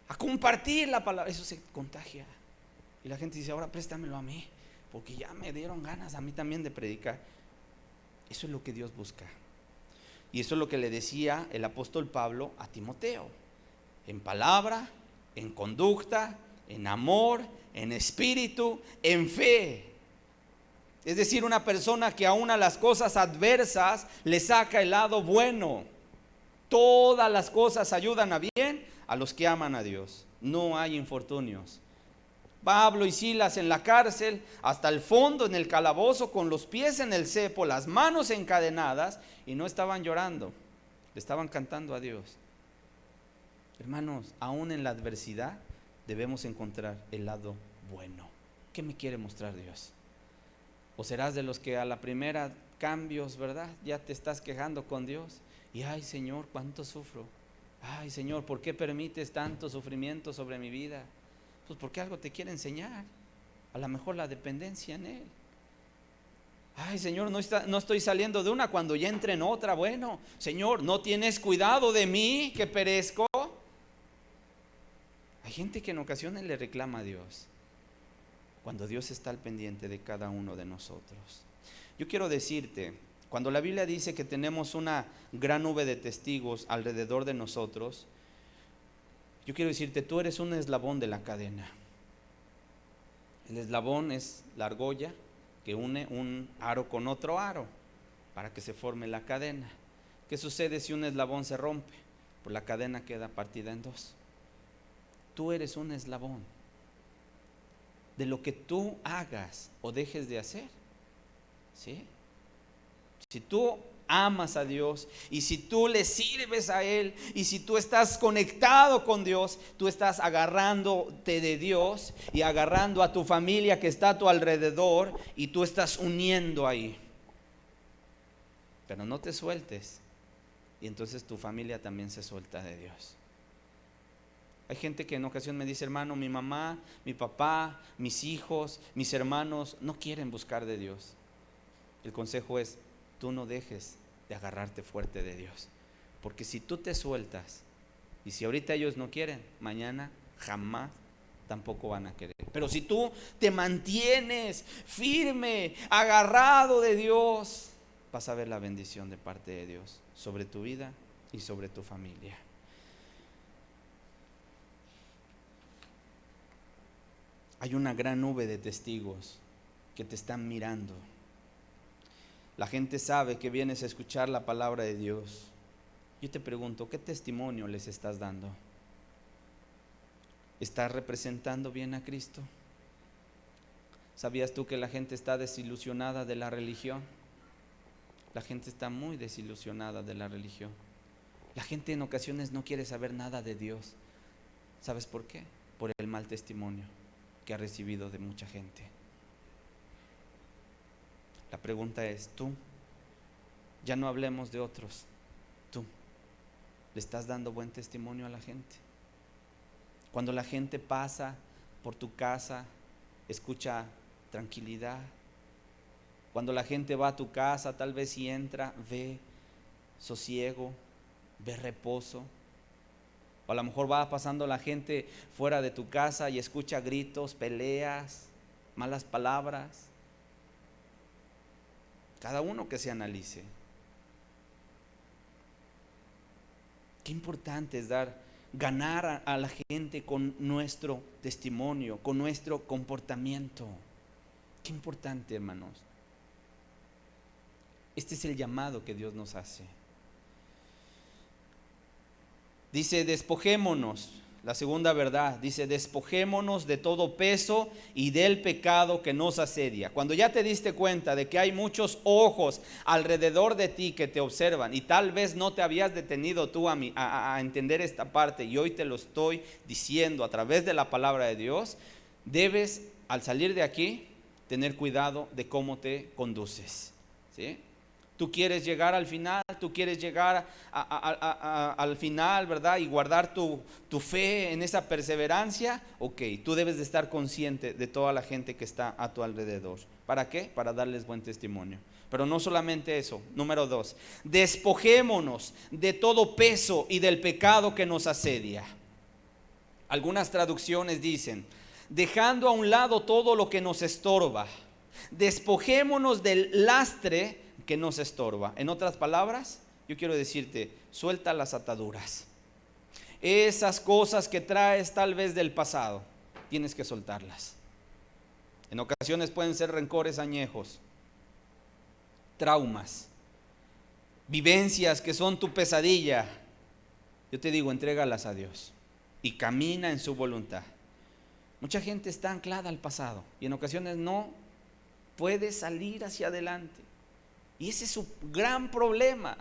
a compartir la palabra, eso se contagia. Y la gente dice, ahora préstamelo a mí, porque ya me dieron ganas a mí también de predicar. Eso es lo que Dios busca. Y eso es lo que le decía el apóstol Pablo a Timoteo. En palabra, en conducta, en amor, en espíritu, en fe. Es decir, una persona que aún a las cosas adversas le saca el lado bueno. Todas las cosas ayudan a bien a los que aman a Dios. No hay infortunios. Pablo y Silas en la cárcel, hasta el fondo en el calabozo, con los pies en el cepo, las manos encadenadas, y no estaban llorando, le estaban cantando a Dios. Hermanos, aún en la adversidad debemos encontrar el lado bueno. ¿Qué me quiere mostrar Dios? ¿O serás de los que a la primera cambios, verdad, ya te estás quejando con Dios? Y ay Señor, cuánto sufro. Ay Señor, ¿por qué permites tanto sufrimiento sobre mi vida? Pues porque algo te quiere enseñar. A lo mejor la dependencia en Él. Ay Señor, no estoy saliendo de una cuando ya entre en otra. Bueno, Señor, ¿no tienes cuidado de mí que perezco? Hay gente que en ocasiones le reclama a Dios, cuando Dios está al pendiente de cada uno de nosotros. Yo quiero decirte, cuando la Biblia dice que tenemos una gran nube de testigos alrededor de nosotros, yo quiero decirte, tú eres un eslabón de la cadena. El eslabón es la argolla que une un aro con otro aro para que se forme la cadena. ¿Qué sucede si un eslabón se rompe? Pues la cadena queda partida en dos. Tú eres un eslabón de lo que tú hagas o dejes de hacer, ¿sí? Si tú amas a Dios y si tú le sirves a Él y si tú estás conectado con Dios, tú estás agarrándote de Dios y agarrando a tu familia que está a tu alrededor y tú estás uniendo ahí. Pero no te sueltes y entonces tu familia también se suelta de Dios. Hay gente que en ocasión me dice, hermano, mi mamá, mi papá, mis hijos, mis hermanos no quieren buscar de Dios. El consejo es, tú no dejes de agarrarte fuerte de Dios. Porque si tú te sueltas, y si ahorita ellos no quieren, mañana jamás tampoco van a querer. Pero si tú te mantienes firme, agarrado de Dios, vas a ver la bendición de parte de Dios sobre tu vida y sobre tu familia. Hay una gran nube de testigos que te están mirando. La gente sabe que vienes a escuchar la palabra de Dios. Yo te pregunto, ¿qué testimonio les estás dando? ¿Estás representando bien a Cristo? ¿Sabías tú que la gente está desilusionada de la religión? La gente está muy desilusionada de la religión. La gente en ocasiones no quiere saber nada de Dios. ¿Sabes por qué? Por el mal testimonio que ha recibido de mucha gente. La pregunta es, tú, ya no hablemos de otros, tú, ¿le estás dando buen testimonio a la gente? Cuando la gente pasa por tu casa, escucha tranquilidad. Cuando la gente va a tu casa, tal vez si entra, ve sosiego, ve reposo. O a lo mejor va pasando la gente fuera de tu casa y escucha gritos, peleas, malas palabras. Cada uno que se analice. Qué importante es ganar a la gente con nuestro testimonio, con nuestro comportamiento. Qué importante, hermanos. Este es el llamado que Dios nos hace. Dice, despojémonos, la segunda verdad, dice, despojémonos de todo peso y del pecado que nos asedia. Cuando ya te diste cuenta de que hay muchos ojos alrededor de ti que te observan y tal vez no te habías detenido tú a entender esta parte, y hoy te lo estoy diciendo a través de la palabra de Dios, debes, al salir de aquí, tener cuidado de cómo te conduces, ¿sí? Tú quieres llegar al final, tú quieres llegar al final, ¿verdad? Y guardar tu fe en esa perseverancia. Ok, tú debes de estar consciente de toda la gente que está a tu alrededor. ¿Para qué? Para darles buen testimonio. Pero no solamente eso. Número 2, despojémonos de todo peso y del pecado que nos asedia. Algunas traducciones dicen, dejando a un lado todo lo que nos estorba, despojémonos del lastre que nos estorba. En otras palabras, yo quiero decirte, suelta las ataduras. Esas cosas que traes tal vez del pasado, tienes que soltarlas. En ocasiones pueden ser rencores añejos, traumas, vivencias que son tu pesadilla. Yo te digo, entrégalas a Dios y camina en su voluntad. Mucha gente está anclada al pasado y en ocasiones no puede salir hacia adelante. Y ese es su gran problema.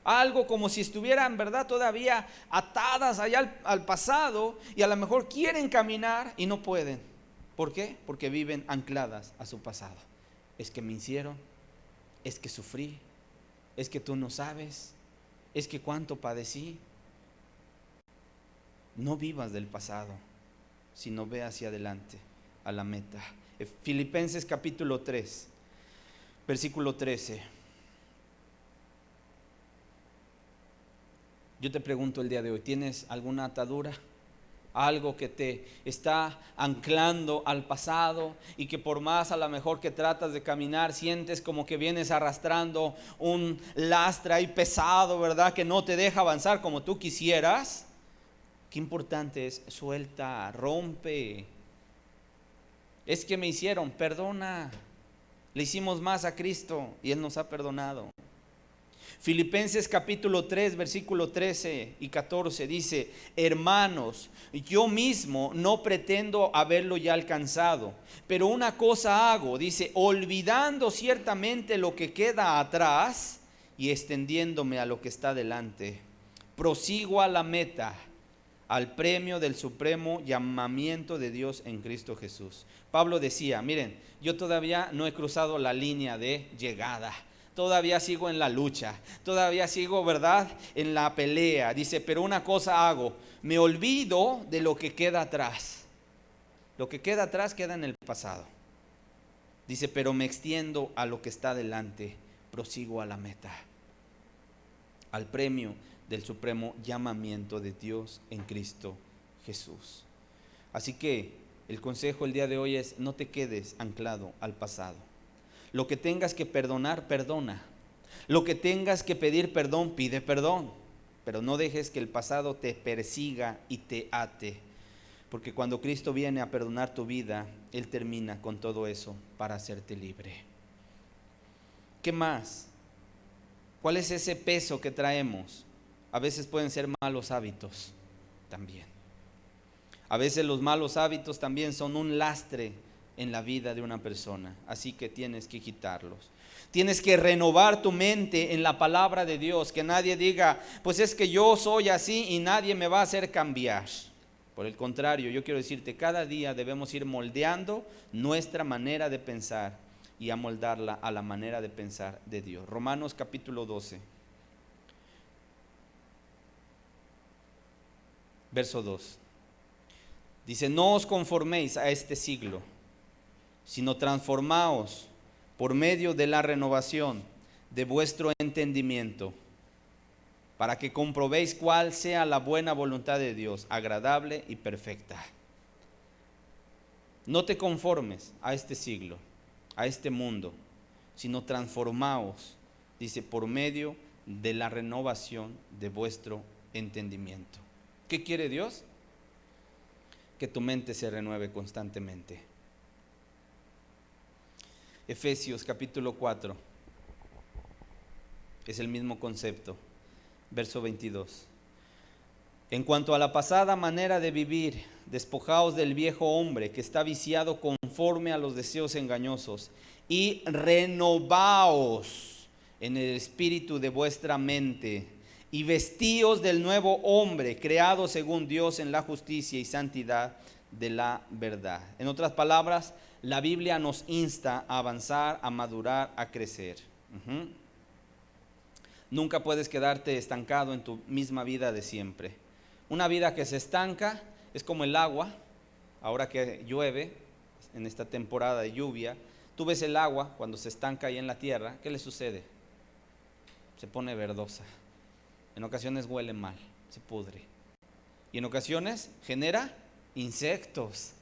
Algo como si estuvieran, ¿verdad?, todavía atadas allá al pasado, y a lo mejor quieren caminar y no pueden. ¿Por qué? Porque viven ancladas a su pasado. Es que me hicieron, es que sufrí, es que tú no sabes, es que cuánto padecí. No vivas del pasado, sino ve hacia adelante, a la meta. Filipenses capítulo 3. Versículo 13. Yo te pregunto el día de hoy, ¿tienes alguna atadura? Algo que te está anclando al pasado y que por más a lo mejor que tratas de caminar, sientes como que vienes arrastrando un lastre ahí pesado, ¿verdad? Que no te deja avanzar como tú quisieras. Qué importante es, suelta, rompe. Es que me hicieron, perdona. Le hicimos más a Cristo y Él nos ha perdonado. Filipenses capítulo 3, versículo 13 y 14 dice, hermanos, yo mismo no pretendo haberlo ya alcanzado, pero una cosa hago, dice, olvidando ciertamente lo que queda atrás y extendiéndome a lo que está delante, prosigo a la meta, al premio del supremo llamamiento de Dios en Cristo Jesús. Pablo decía, miren, yo todavía no he cruzado la línea de llegada, todavía sigo en la lucha, todavía sigo, ¿verdad?, en la pelea. Dice, pero una cosa hago, me olvido de lo que queda atrás. Lo que queda atrás queda en el pasado. Dice, pero me extiendo a lo que está delante, prosigo a la meta, al premio del supremo llamamiento de Dios en Cristo Jesús. Así que el consejo el día de hoy es, no te quedes anclado al pasado. Lo que tengas que perdonar, perdona. Lo que tengas que pedir perdón, pide perdón. Pero no dejes que el pasado te persiga y te ate. Porque cuando Cristo viene a perdonar tu vida, Él termina con todo eso para hacerte libre. ¿Qué más? ¿Cuál es ese peso que traemos? A veces pueden ser malos hábitos también. A veces los malos hábitos también son un lastre en la vida de una persona. Así que tienes que quitarlos. Tienes que renovar tu mente en la palabra de Dios. Que nadie diga, pues es que yo soy así y nadie me va a hacer cambiar. Por el contrario, yo quiero decirte, cada día debemos ir moldeando nuestra manera de pensar y amoldarla a la manera de pensar de Dios. Romanos capítulo 12, verso 2. Dice, no os conforméis a este siglo, sino transformaos por medio de la renovación de vuestro entendimiento, para que comprobéis cuál sea la buena voluntad de Dios, agradable y perfecta. No te conformes a este siglo, a este mundo, sino transformaos, dice, por medio de la renovación de vuestro entendimiento. ¿Qué quiere Dios? Que tu mente se renueve constantemente. Efesios capítulo 4 es el mismo concepto, verso 22. En cuanto a la pasada manera de vivir, despojaos del viejo hombre que está viciado conforme a los deseos engañosos y renovaos en el espíritu de vuestra mente y vestíos del nuevo hombre creado según Dios en la justicia y santidad de la verdad. En otras palabras, la Biblia nos insta a avanzar, a madurar, a crecer. Nunca puedes quedarte estancado en tu misma vida de siempre. Una vida que se estanca es como el agua. Ahora que llueve, en esta temporada de lluvia, tú ves el agua cuando se estanca ahí en la tierra, ¿qué le sucede? Se pone verdosa. En ocasiones huele mal, se pudre. Y en ocasiones genera insectos.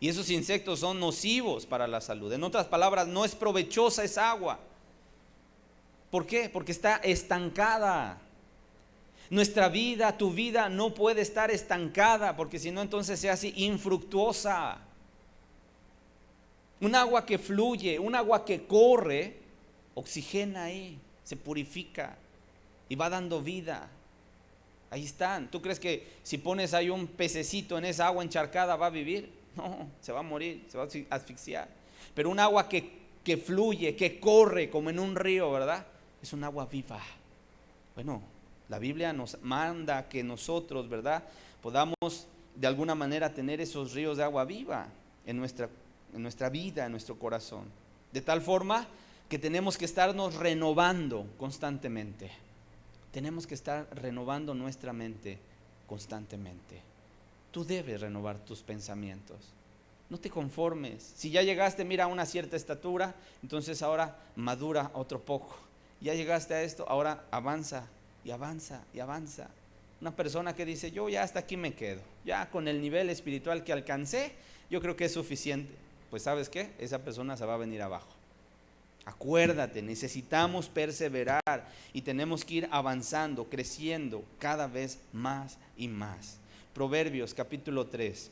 Y esos insectos son nocivos para la salud. En otras palabras, no es provechosa esa agua. ¿Por qué? Porque está estancada. Nuestra vida, tu vida no puede estar estancada, porque si no entonces se hace infructuosa. Un agua que fluye, un agua que corre, oxigena ahí, se purifica y va dando vida. Ahí están. ¿Tú crees que si pones ahí un pececito en esa agua encharcada va a vivir? No, se va a morir, se va a asfixiar. Pero un agua que fluye, que corre como en un río, ¿verdad? Es un agua viva. Bueno, la Biblia nos manda que nosotros, ¿verdad?, podamos de alguna manera tener esos ríos de agua viva en nuestra vida, en nuestro corazón. De tal forma que tenemos que estarnos renovando constantemente. Tenemos que estar renovando nuestra mente constantemente. Tú debes renovar tus pensamientos. No te conformes. Si ya llegaste, mira, a una cierta estatura, entonces ahora madura otro poco. Ya llegaste a esto, ahora avanza y avanza y avanza. Una persona que dice, yo ya hasta aquí me quedo, ya con el nivel espiritual que alcancé, yo creo que es suficiente. Pues ¿sabes qué? Esa persona se va a venir abajo. Acuérdate, necesitamos perseverar y tenemos que ir avanzando, creciendo cada vez más y más. Proverbios capítulo 3.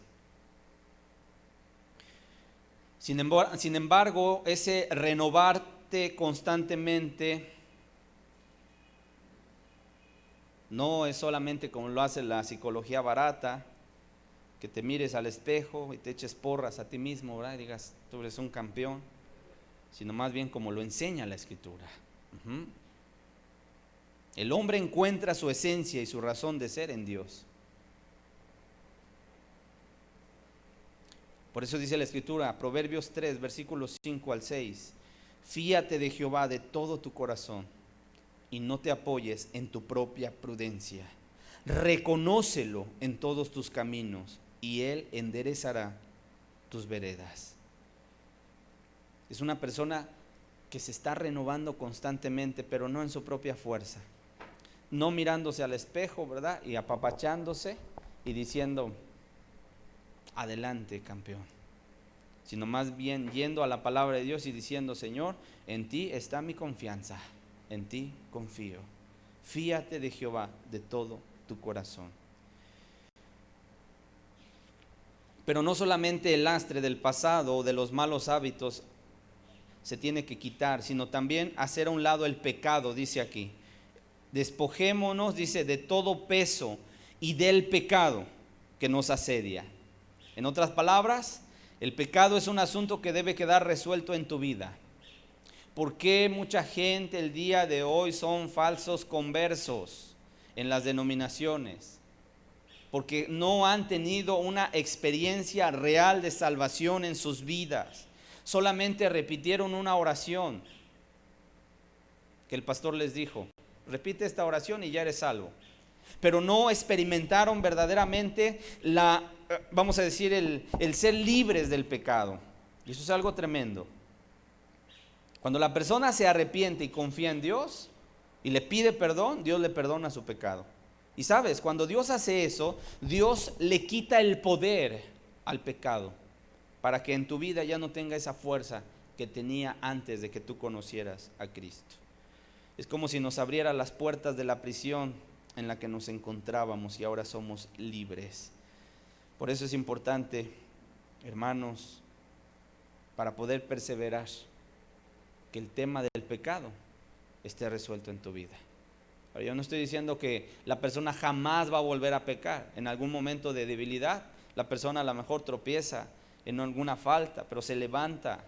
Sin embargo, ese renovarte constantemente no es solamente como lo hace la psicología barata, que te mires al espejo y te eches porras a ti mismo, ¿verdad? Y digas, tú eres un campeón, sino más bien como lo enseña la Escritura. El hombre encuentra su esencia y su razón de ser en Dios. Por eso dice la Escritura, Proverbios 3, versículos 5 al 6, fíate de Jehová de todo tu corazón y no te apoyes en tu propia prudencia. Reconócelo en todos tus caminos y Él enderezará tus veredas. Es una persona que se está renovando constantemente, pero no en su propia fuerza. No mirándose al espejo, ¿verdad? Y apapachándose y diciendo, adelante, campeón. Sino más bien yendo a la palabra de Dios y diciendo, Señor, en ti está mi confianza, en ti confío. Fíate de Jehová de todo tu corazón. Pero no solamente el lastre del pasado o de los malos hábitos se tiene que quitar, sino también hacer a un lado el pecado, dice aquí. Despojémonos, dice, de todo peso y del pecado que nos asedia. En otras palabras, el pecado es un asunto que debe quedar resuelto en tu vida. ¿Por qué mucha gente el día de hoy son falsos conversos en las denominaciones? Porque no han tenido una experiencia real de salvación en sus vidas. Solamente repitieron una oración que el pastor les dijo: repite esta oración y ya eres salvo. Pero no experimentaron verdaderamente vamos a decir, el ser libres del pecado. Y eso es algo tremendo. Cuando la persona se arrepiente y confía en Dios y le pide perdón, Dios le perdona su pecado. Y sabes, cuando Dios hace eso, Dios le quita el poder al pecado, para que en tu vida ya no tenga esa fuerza que tenía antes de que tú conocieras a Cristo. Es como si nos abriera las puertas de la prisión en la que nos encontrábamos y ahora somos libres. Por eso es importante, hermanos, para poder perseverar, que el tema del pecado esté resuelto en tu vida. Ahora, yo no estoy diciendo que la persona jamás va a volver a pecar. En algún momento de debilidad, la persona a lo mejor tropieza en alguna falta, pero se levanta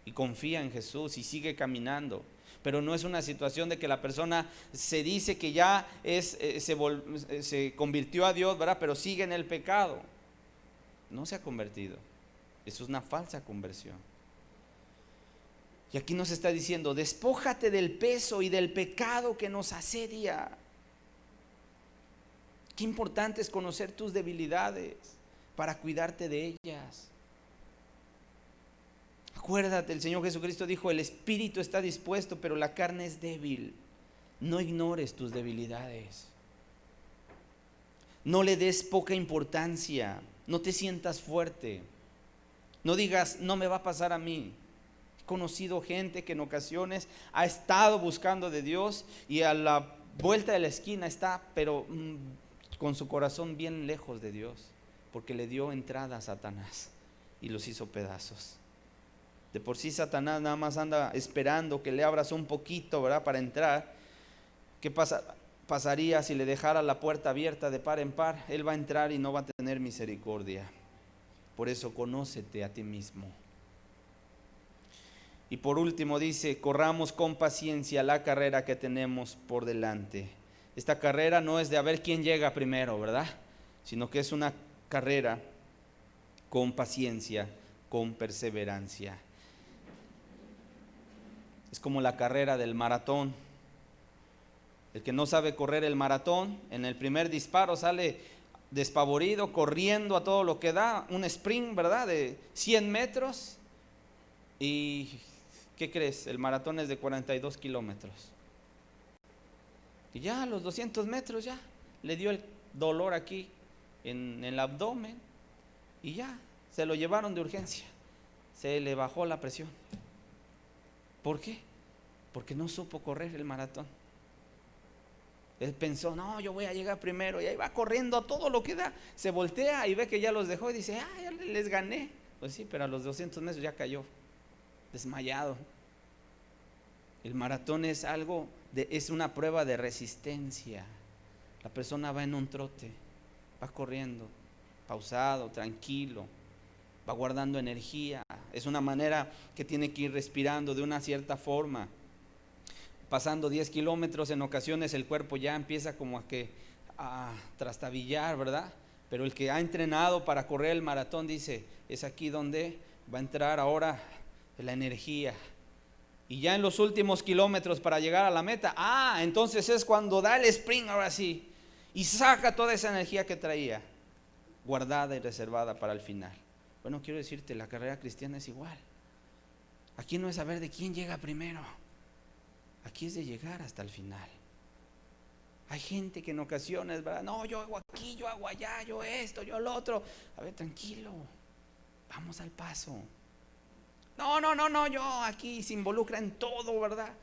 y confía en Jesús y sigue caminando. Pero no es una situación de que la persona se dice que ya se convirtió a Dios, ¿verdad? Pero sigue en el pecado. No se ha convertido. Eso es una falsa conversión. Y aquí nos está diciendo: despójate del peso y del pecado que nos asedia. Qué importante es conocer tus debilidades para cuidarte de ellas. Acuérdate, el Señor Jesucristo dijo: el espíritu está dispuesto, pero la carne es débil. No ignores tus debilidades. No le des poca importancia. No te sientas fuerte. No digas: no me va a pasar a mí. He conocido gente que en ocasiones ha estado buscando de Dios y a la vuelta de la esquina está, pero con su corazón bien lejos de Dios, porque le dio entrada a Satanás y los hizo pedazos. De por sí Satanás nada más anda esperando que le abras un poquito, ¿verdad?, para entrar. ¿Qué pasaría si le dejara la puerta abierta de par en par? Él va a entrar y no va a tener misericordia. Por eso conócete a ti mismo. Y por último dice: corramos con paciencia la carrera que tenemos por delante. Esta carrera no es de a ver quién llega primero, ¿verdad?, sino que es una carrera con paciencia, con perseverancia. Es como la carrera del maratón. El que no sabe correr el maratón, en el primer disparo sale despavorido, corriendo a todo lo que da, un sprint, ¿verdad?, de 100 metros. ¿Y qué crees? El maratón es de 42 kilómetros. Y ya a los 200 metros ya le dio el dolor aquí en el abdomen y ya se lo llevaron de urgencia. Se le bajó la presión. ¿Por qué? Porque no supo correr el maratón. Él pensó: no, yo voy a llegar primero, y ahí va corriendo a todo lo que da. Se voltea y ve que ya los dejó y dice: ya les gané. Pues sí, pero a los 200 metros ya cayó desmayado. El maratón es es una prueba de resistencia. La persona va en un trote, va corriendo, pausado, tranquilo, va guardando energía. Es una manera que tiene que ir respirando de una cierta forma. Pasando 10 kilómetros, en ocasiones el cuerpo ya empieza como a trastabillar, ¿verdad? Pero el que ha entrenado para correr el maratón dice: es aquí donde va a entrar ahora la energía. Y ya en los últimos kilómetros para llegar a la meta, entonces es cuando da el sprint, ahora sí, y saca toda esa energía que traía, guardada y reservada para el final. Bueno, quiero decirte, la carrera cristiana es igual. Aquí no es saber de quién llega primero. Aquí es de llegar hasta el final. Hay gente que en ocasiones, ¿verdad?, no, yo hago aquí, yo hago allá, yo esto, yo lo otro. A ver, tranquilo, vamos al paso. No, yo aquí se involucra en todo, ¿verdad?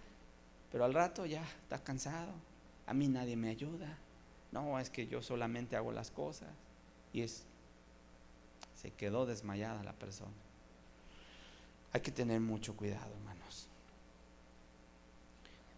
Pero al rato ya está cansado. A mí nadie me ayuda. No, es que yo solamente hago las cosas. Y se quedó desmayada la persona. Hay que tener mucho cuidado, hermanos.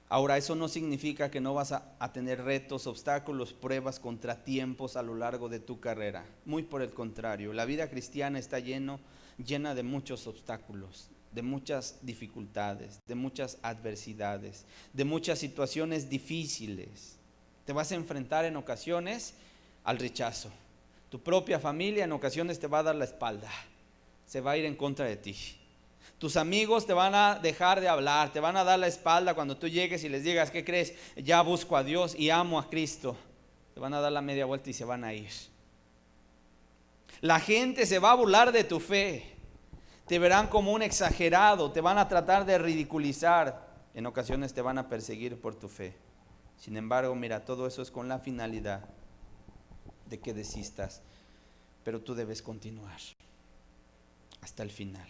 Ahora, eso no significa que no vas a tener retos, obstáculos, pruebas, contratiempos a lo largo de tu carrera. Muy por el contrario, la vida cristiana está llena de muchos obstáculos, de muchas dificultades, de muchas adversidades, de muchas situaciones difíciles. Te vas a enfrentar en ocasiones al rechazo. Tu propia familia en ocasiones te va a dar la espalda, se va a ir en contra de ti. Tus amigos te van a dejar de hablar, te van a dar la espalda cuando tú llegues y les digas, ¿qué crees? Ya busco a Dios y amo a Cristo. Te van a dar la media vuelta y se van a ir. La gente se va a burlar de tu fe. Te verán como un exagerado, te van a tratar de ridiculizar. En ocasiones te van a perseguir por tu fe. Sin embargo, mira, todo eso es con la finalidad de que desistas. Pero tú debes continuar hasta el final.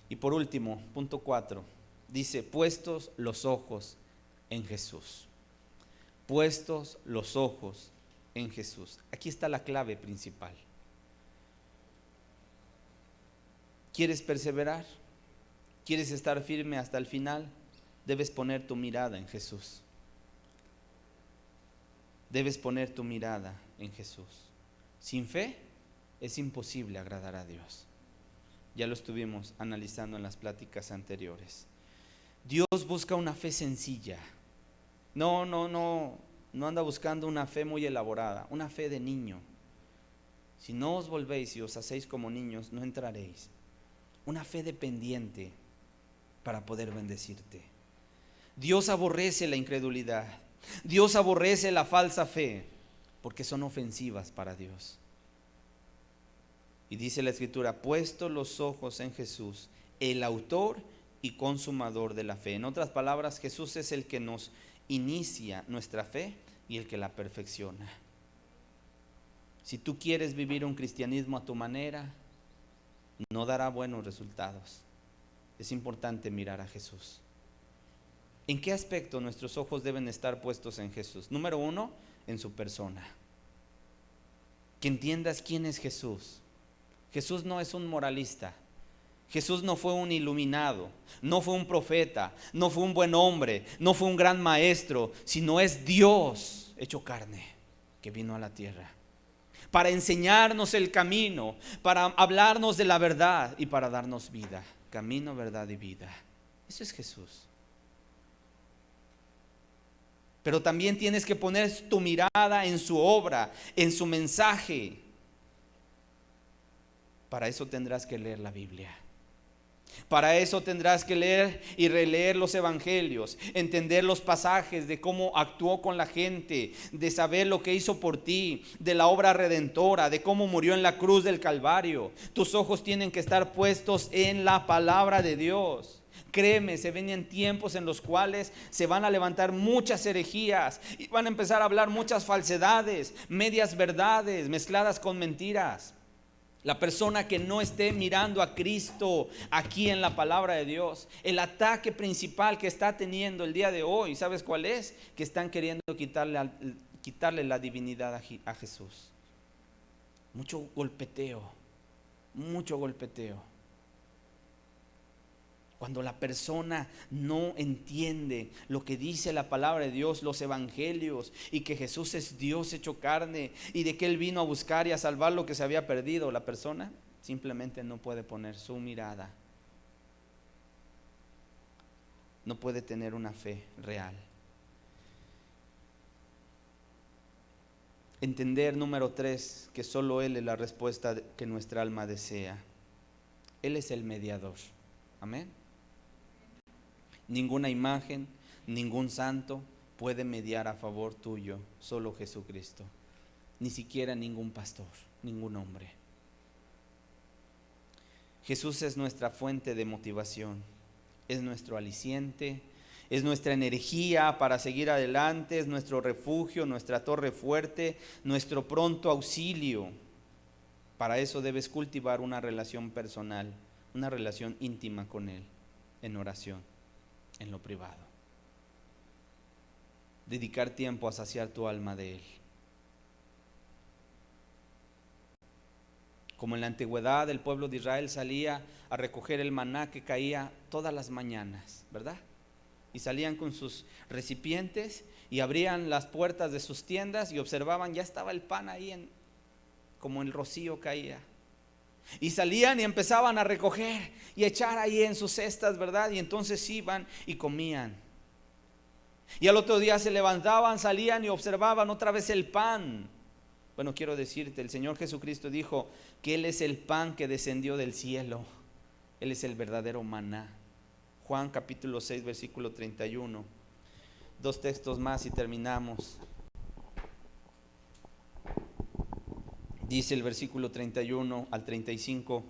Y por último, punto 4, dice, puestos los ojos en Jesús. Puestos los ojos en Jesús. Aquí está la clave principal. ¿Quieres perseverar? ¿Quieres estar firme hasta el final? Debes poner tu mirada en Jesús. Debes poner tu mirada en Jesús. Sin fe es imposible agradar a Dios. Ya lo estuvimos analizando en las pláticas anteriores. Dios busca una fe sencilla. No anda buscando una fe muy elaborada, una fe de niño. Si no os volvéis y os hacéis como niños, no entraréis. Una fe dependiente para poder bendecirte. Dios aborrece la incredulidad. Dios aborrece la falsa fe, porque son ofensivas para Dios. Y dice la Escritura, puesto los ojos en Jesús, el autor y consumador de la fe. En otras palabras, Jesús es el que nos inicia nuestra fe y el que la perfecciona. Si tú quieres vivir un cristianismo a tu manera, no dará buenos resultados. Es importante mirar a Jesús. ¿En qué aspecto nuestros ojos deben estar puestos en Jesús? Número 1, en su persona. Que entiendas quién es Jesús. Jesús no es un moralista. Jesús no fue un iluminado, no fue un profeta, no fue un buen hombre, no fue un gran maestro, sino es Dios hecho carne que vino a la tierra para enseñarnos el camino, para hablarnos de la verdad y para darnos vida. Camino, verdad y vida. Eso es Jesús. Pero también tienes que poner tu mirada en su obra, en su mensaje. Para eso tendrás que leer la Biblia. Para eso tendrás que leer y releer los evangelios, entender los pasajes de cómo actuó con la gente, de saber lo que hizo por ti, de la obra redentora, de cómo murió en la cruz del Calvario. Tus ojos tienen que estar puestos en la palabra de Dios. Créeme, se vienen tiempos en los cuales se van a levantar muchas herejías y van a empezar a hablar muchas falsedades, medias verdades mezcladas con mentiras. La persona que no esté mirando a Cristo aquí en la palabra de Dios, el ataque principal que está teniendo el día de hoy, ¿sabes cuál es? Que están queriendo quitarle la divinidad a Jesús. Mucho golpeteo. Cuando la persona no entiende lo que dice la palabra de Dios, los evangelios, y que Jesús es Dios hecho carne y de que Él vino a buscar y a salvar lo que se había perdido, la persona simplemente no puede poner su mirada. No puede tener una fe real. Entender, número 3, que solo Él es la respuesta que nuestra alma desea. Él es el mediador. Amén. Ninguna imagen, ningún santo puede mediar a favor tuyo, solo Jesucristo. Ni siquiera ningún pastor, ningún hombre. Jesús es nuestra fuente de motivación, es nuestro aliciente, es nuestra energía para seguir adelante, es nuestro refugio, nuestra torre fuerte, nuestro pronto auxilio. Para eso debes cultivar una relación personal, una relación íntima con Él, en oración, en lo privado. Dedicar tiempo a saciar tu alma de Él. Como en la antigüedad el pueblo de Israel salía a recoger el maná que caía todas las mañanas, ¿verdad? Y salían con sus recipientes y abrían las puertas de sus tiendas y observaban, ya estaba el pan ahí, como el rocío caía. Y salían y empezaban a recoger y echar ahí en sus cestas, ¿verdad? Y entonces iban y comían. Y al otro día se levantaban, salían y observaban otra vez el pan. Bueno, quiero decirte, el Señor Jesucristo dijo que Él es el pan que descendió del cielo. Él es el verdadero maná. Juan capítulo 6, versículo 31. Dos textos más y terminamos. Dice el versículo 31 al 35.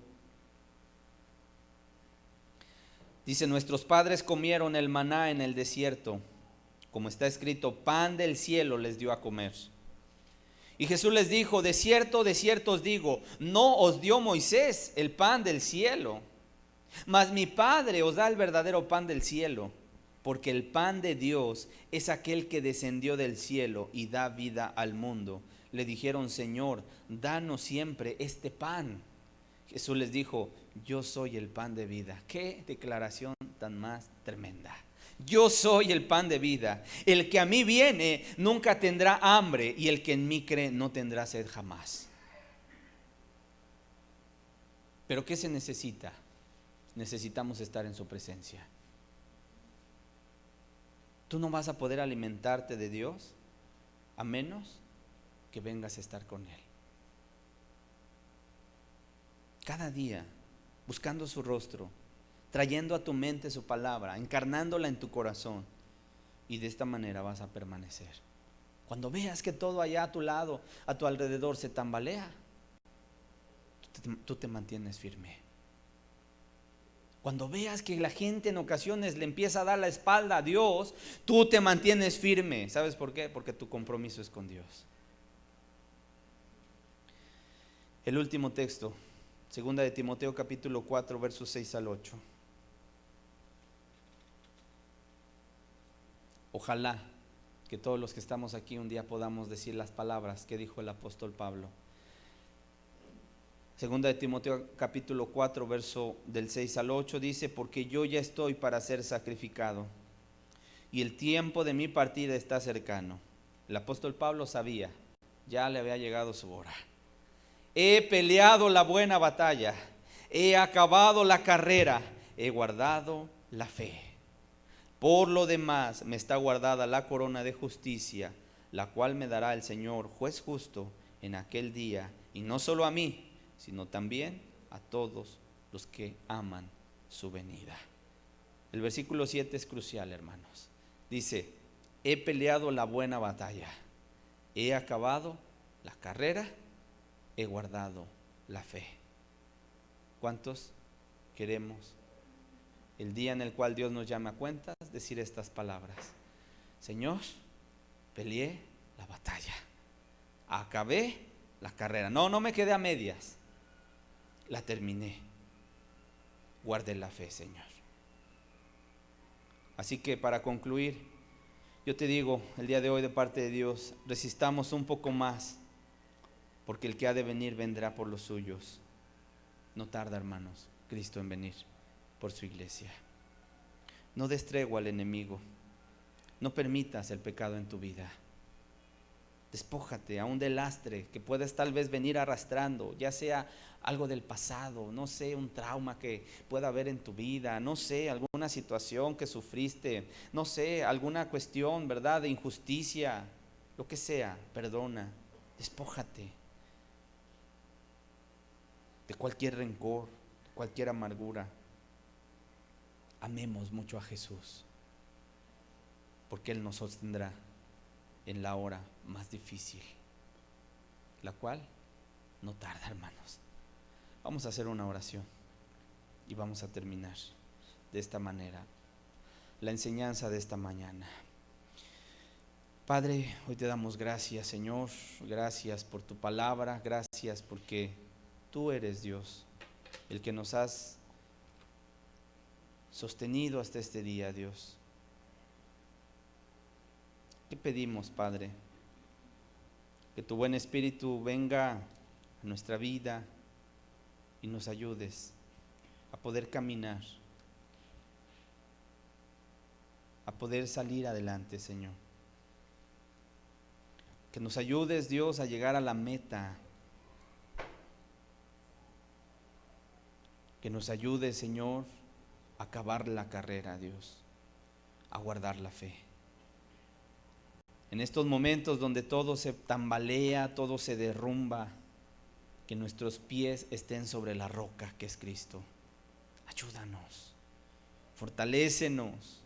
Dice: nuestros padres comieron el maná en el desierto, como está escrito, pan del cielo les dio a comer. Y Jesús les dijo: de cierto os digo, no os dio Moisés el pan del cielo, mas mi Padre os da el verdadero pan del cielo, porque el pan de Dios es aquel que descendió del cielo y da vida al mundo. Le dijeron: Señor, danos siempre este pan. Jesús les dijo: yo soy el pan de vida. Qué declaración tan más tremenda. Yo soy el pan de vida. El que a mí viene nunca tendrá hambre, y el que en mí cree no tendrá sed jamás. ¿Pero qué se necesita? Necesitamos estar en su presencia. Tú no vas a poder alimentarte de Dios a menos que vengas a estar con Él. Cada día, buscando su rostro, trayendo a tu mente su palabra, encarnándola en tu corazón, y de esta manera vas a permanecer. Cuando veas que todo allá a tu lado, a tu alrededor se tambalea, tú te mantienes firme. Cuando veas que la gente en ocasiones le empieza a dar la espalda a Dios, tú te mantienes firme. ¿Sabes por qué? Porque tu compromiso es con Dios. El último texto, segunda de Timoteo capítulo 4, versos 6 al 8. Ojalá que todos los que estamos aquí un día podamos decir las palabras que dijo el apóstol Pablo. Segunda de Timoteo capítulo 4, verso del 6 al 8 dice: porque yo ya estoy para ser sacrificado, y el tiempo de mi partida está cercano. El apóstol Pablo sabía, ya le había llegado su hora. He peleado la buena batalla, he acabado la carrera, he guardado la fe. Por lo demás me está guardada la corona de justicia, la cual me dará el Señor, juez justo, en aquel día, y no solo a mí, sino también a todos los que aman su venida. El versículo 7 es crucial, hermanos. Dice: he peleado la buena batalla, he acabado la carrera, he guardado la fe. ¿Cuántos queremos el día en el cual Dios nos llame a cuentas decir estas palabras? Señor, peleé la batalla, acabé la carrera. No me quedé a medias, la terminé, guardé la fe, Señor. Así que para concluir, yo te digo el día de hoy de parte de Dios, resistamos un poco más, porque el que ha de venir vendrá por los suyos. No tarda, hermanos, Cristo en venir por su iglesia. No des tregua al enemigo, no permitas el pecado en tu vida. Despójate aún del lastre que puedes tal vez venir arrastrando, ya sea algo del pasado, no sé, un trauma que pueda haber en tu vida, no sé, alguna situación que sufriste, no sé, alguna cuestión, ¿verdad?, de injusticia, lo que sea. Perdona, despójate de cualquier rencor, de cualquier amargura. Amemos mucho a Jesús, porque Él nos sostendrá en la hora más difícil, la cual no tarda, hermanos. Vamos a hacer una oración y vamos a terminar de esta manera la enseñanza de esta mañana. Padre, hoy te damos gracias, Señor, gracias por tu palabra, gracias porque tú eres Dios, el que nos has sostenido hasta este día, Dios. ¿Qué pedimos, Padre? Que tu buen espíritu venga a nuestra vida y nos ayudes a poder caminar, a poder salir adelante, Señor. Que nos ayudes, Dios, a llegar a la meta. Que nos ayudes, Señor, a acabar la carrera, Dios, a guardar la fe. En estos momentos donde todo se tambalea, todo se derrumba, que nuestros pies estén sobre la roca que es Cristo. Ayúdanos, fortalécenos.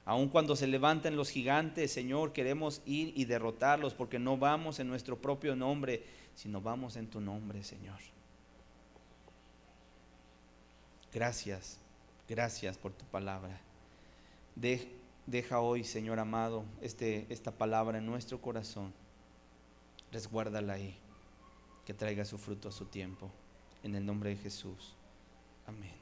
Aun cuando se levanten los gigantes, Señor, queremos ir y derrotarlos, porque no vamos en nuestro propio nombre, sino vamos en tu nombre, Señor. Gracias, gracias por tu palabra. Deja hoy, Señor amado, esta palabra en nuestro corazón. Resguárdala ahí, que traiga su fruto a su tiempo. En el nombre de Jesús. Amén.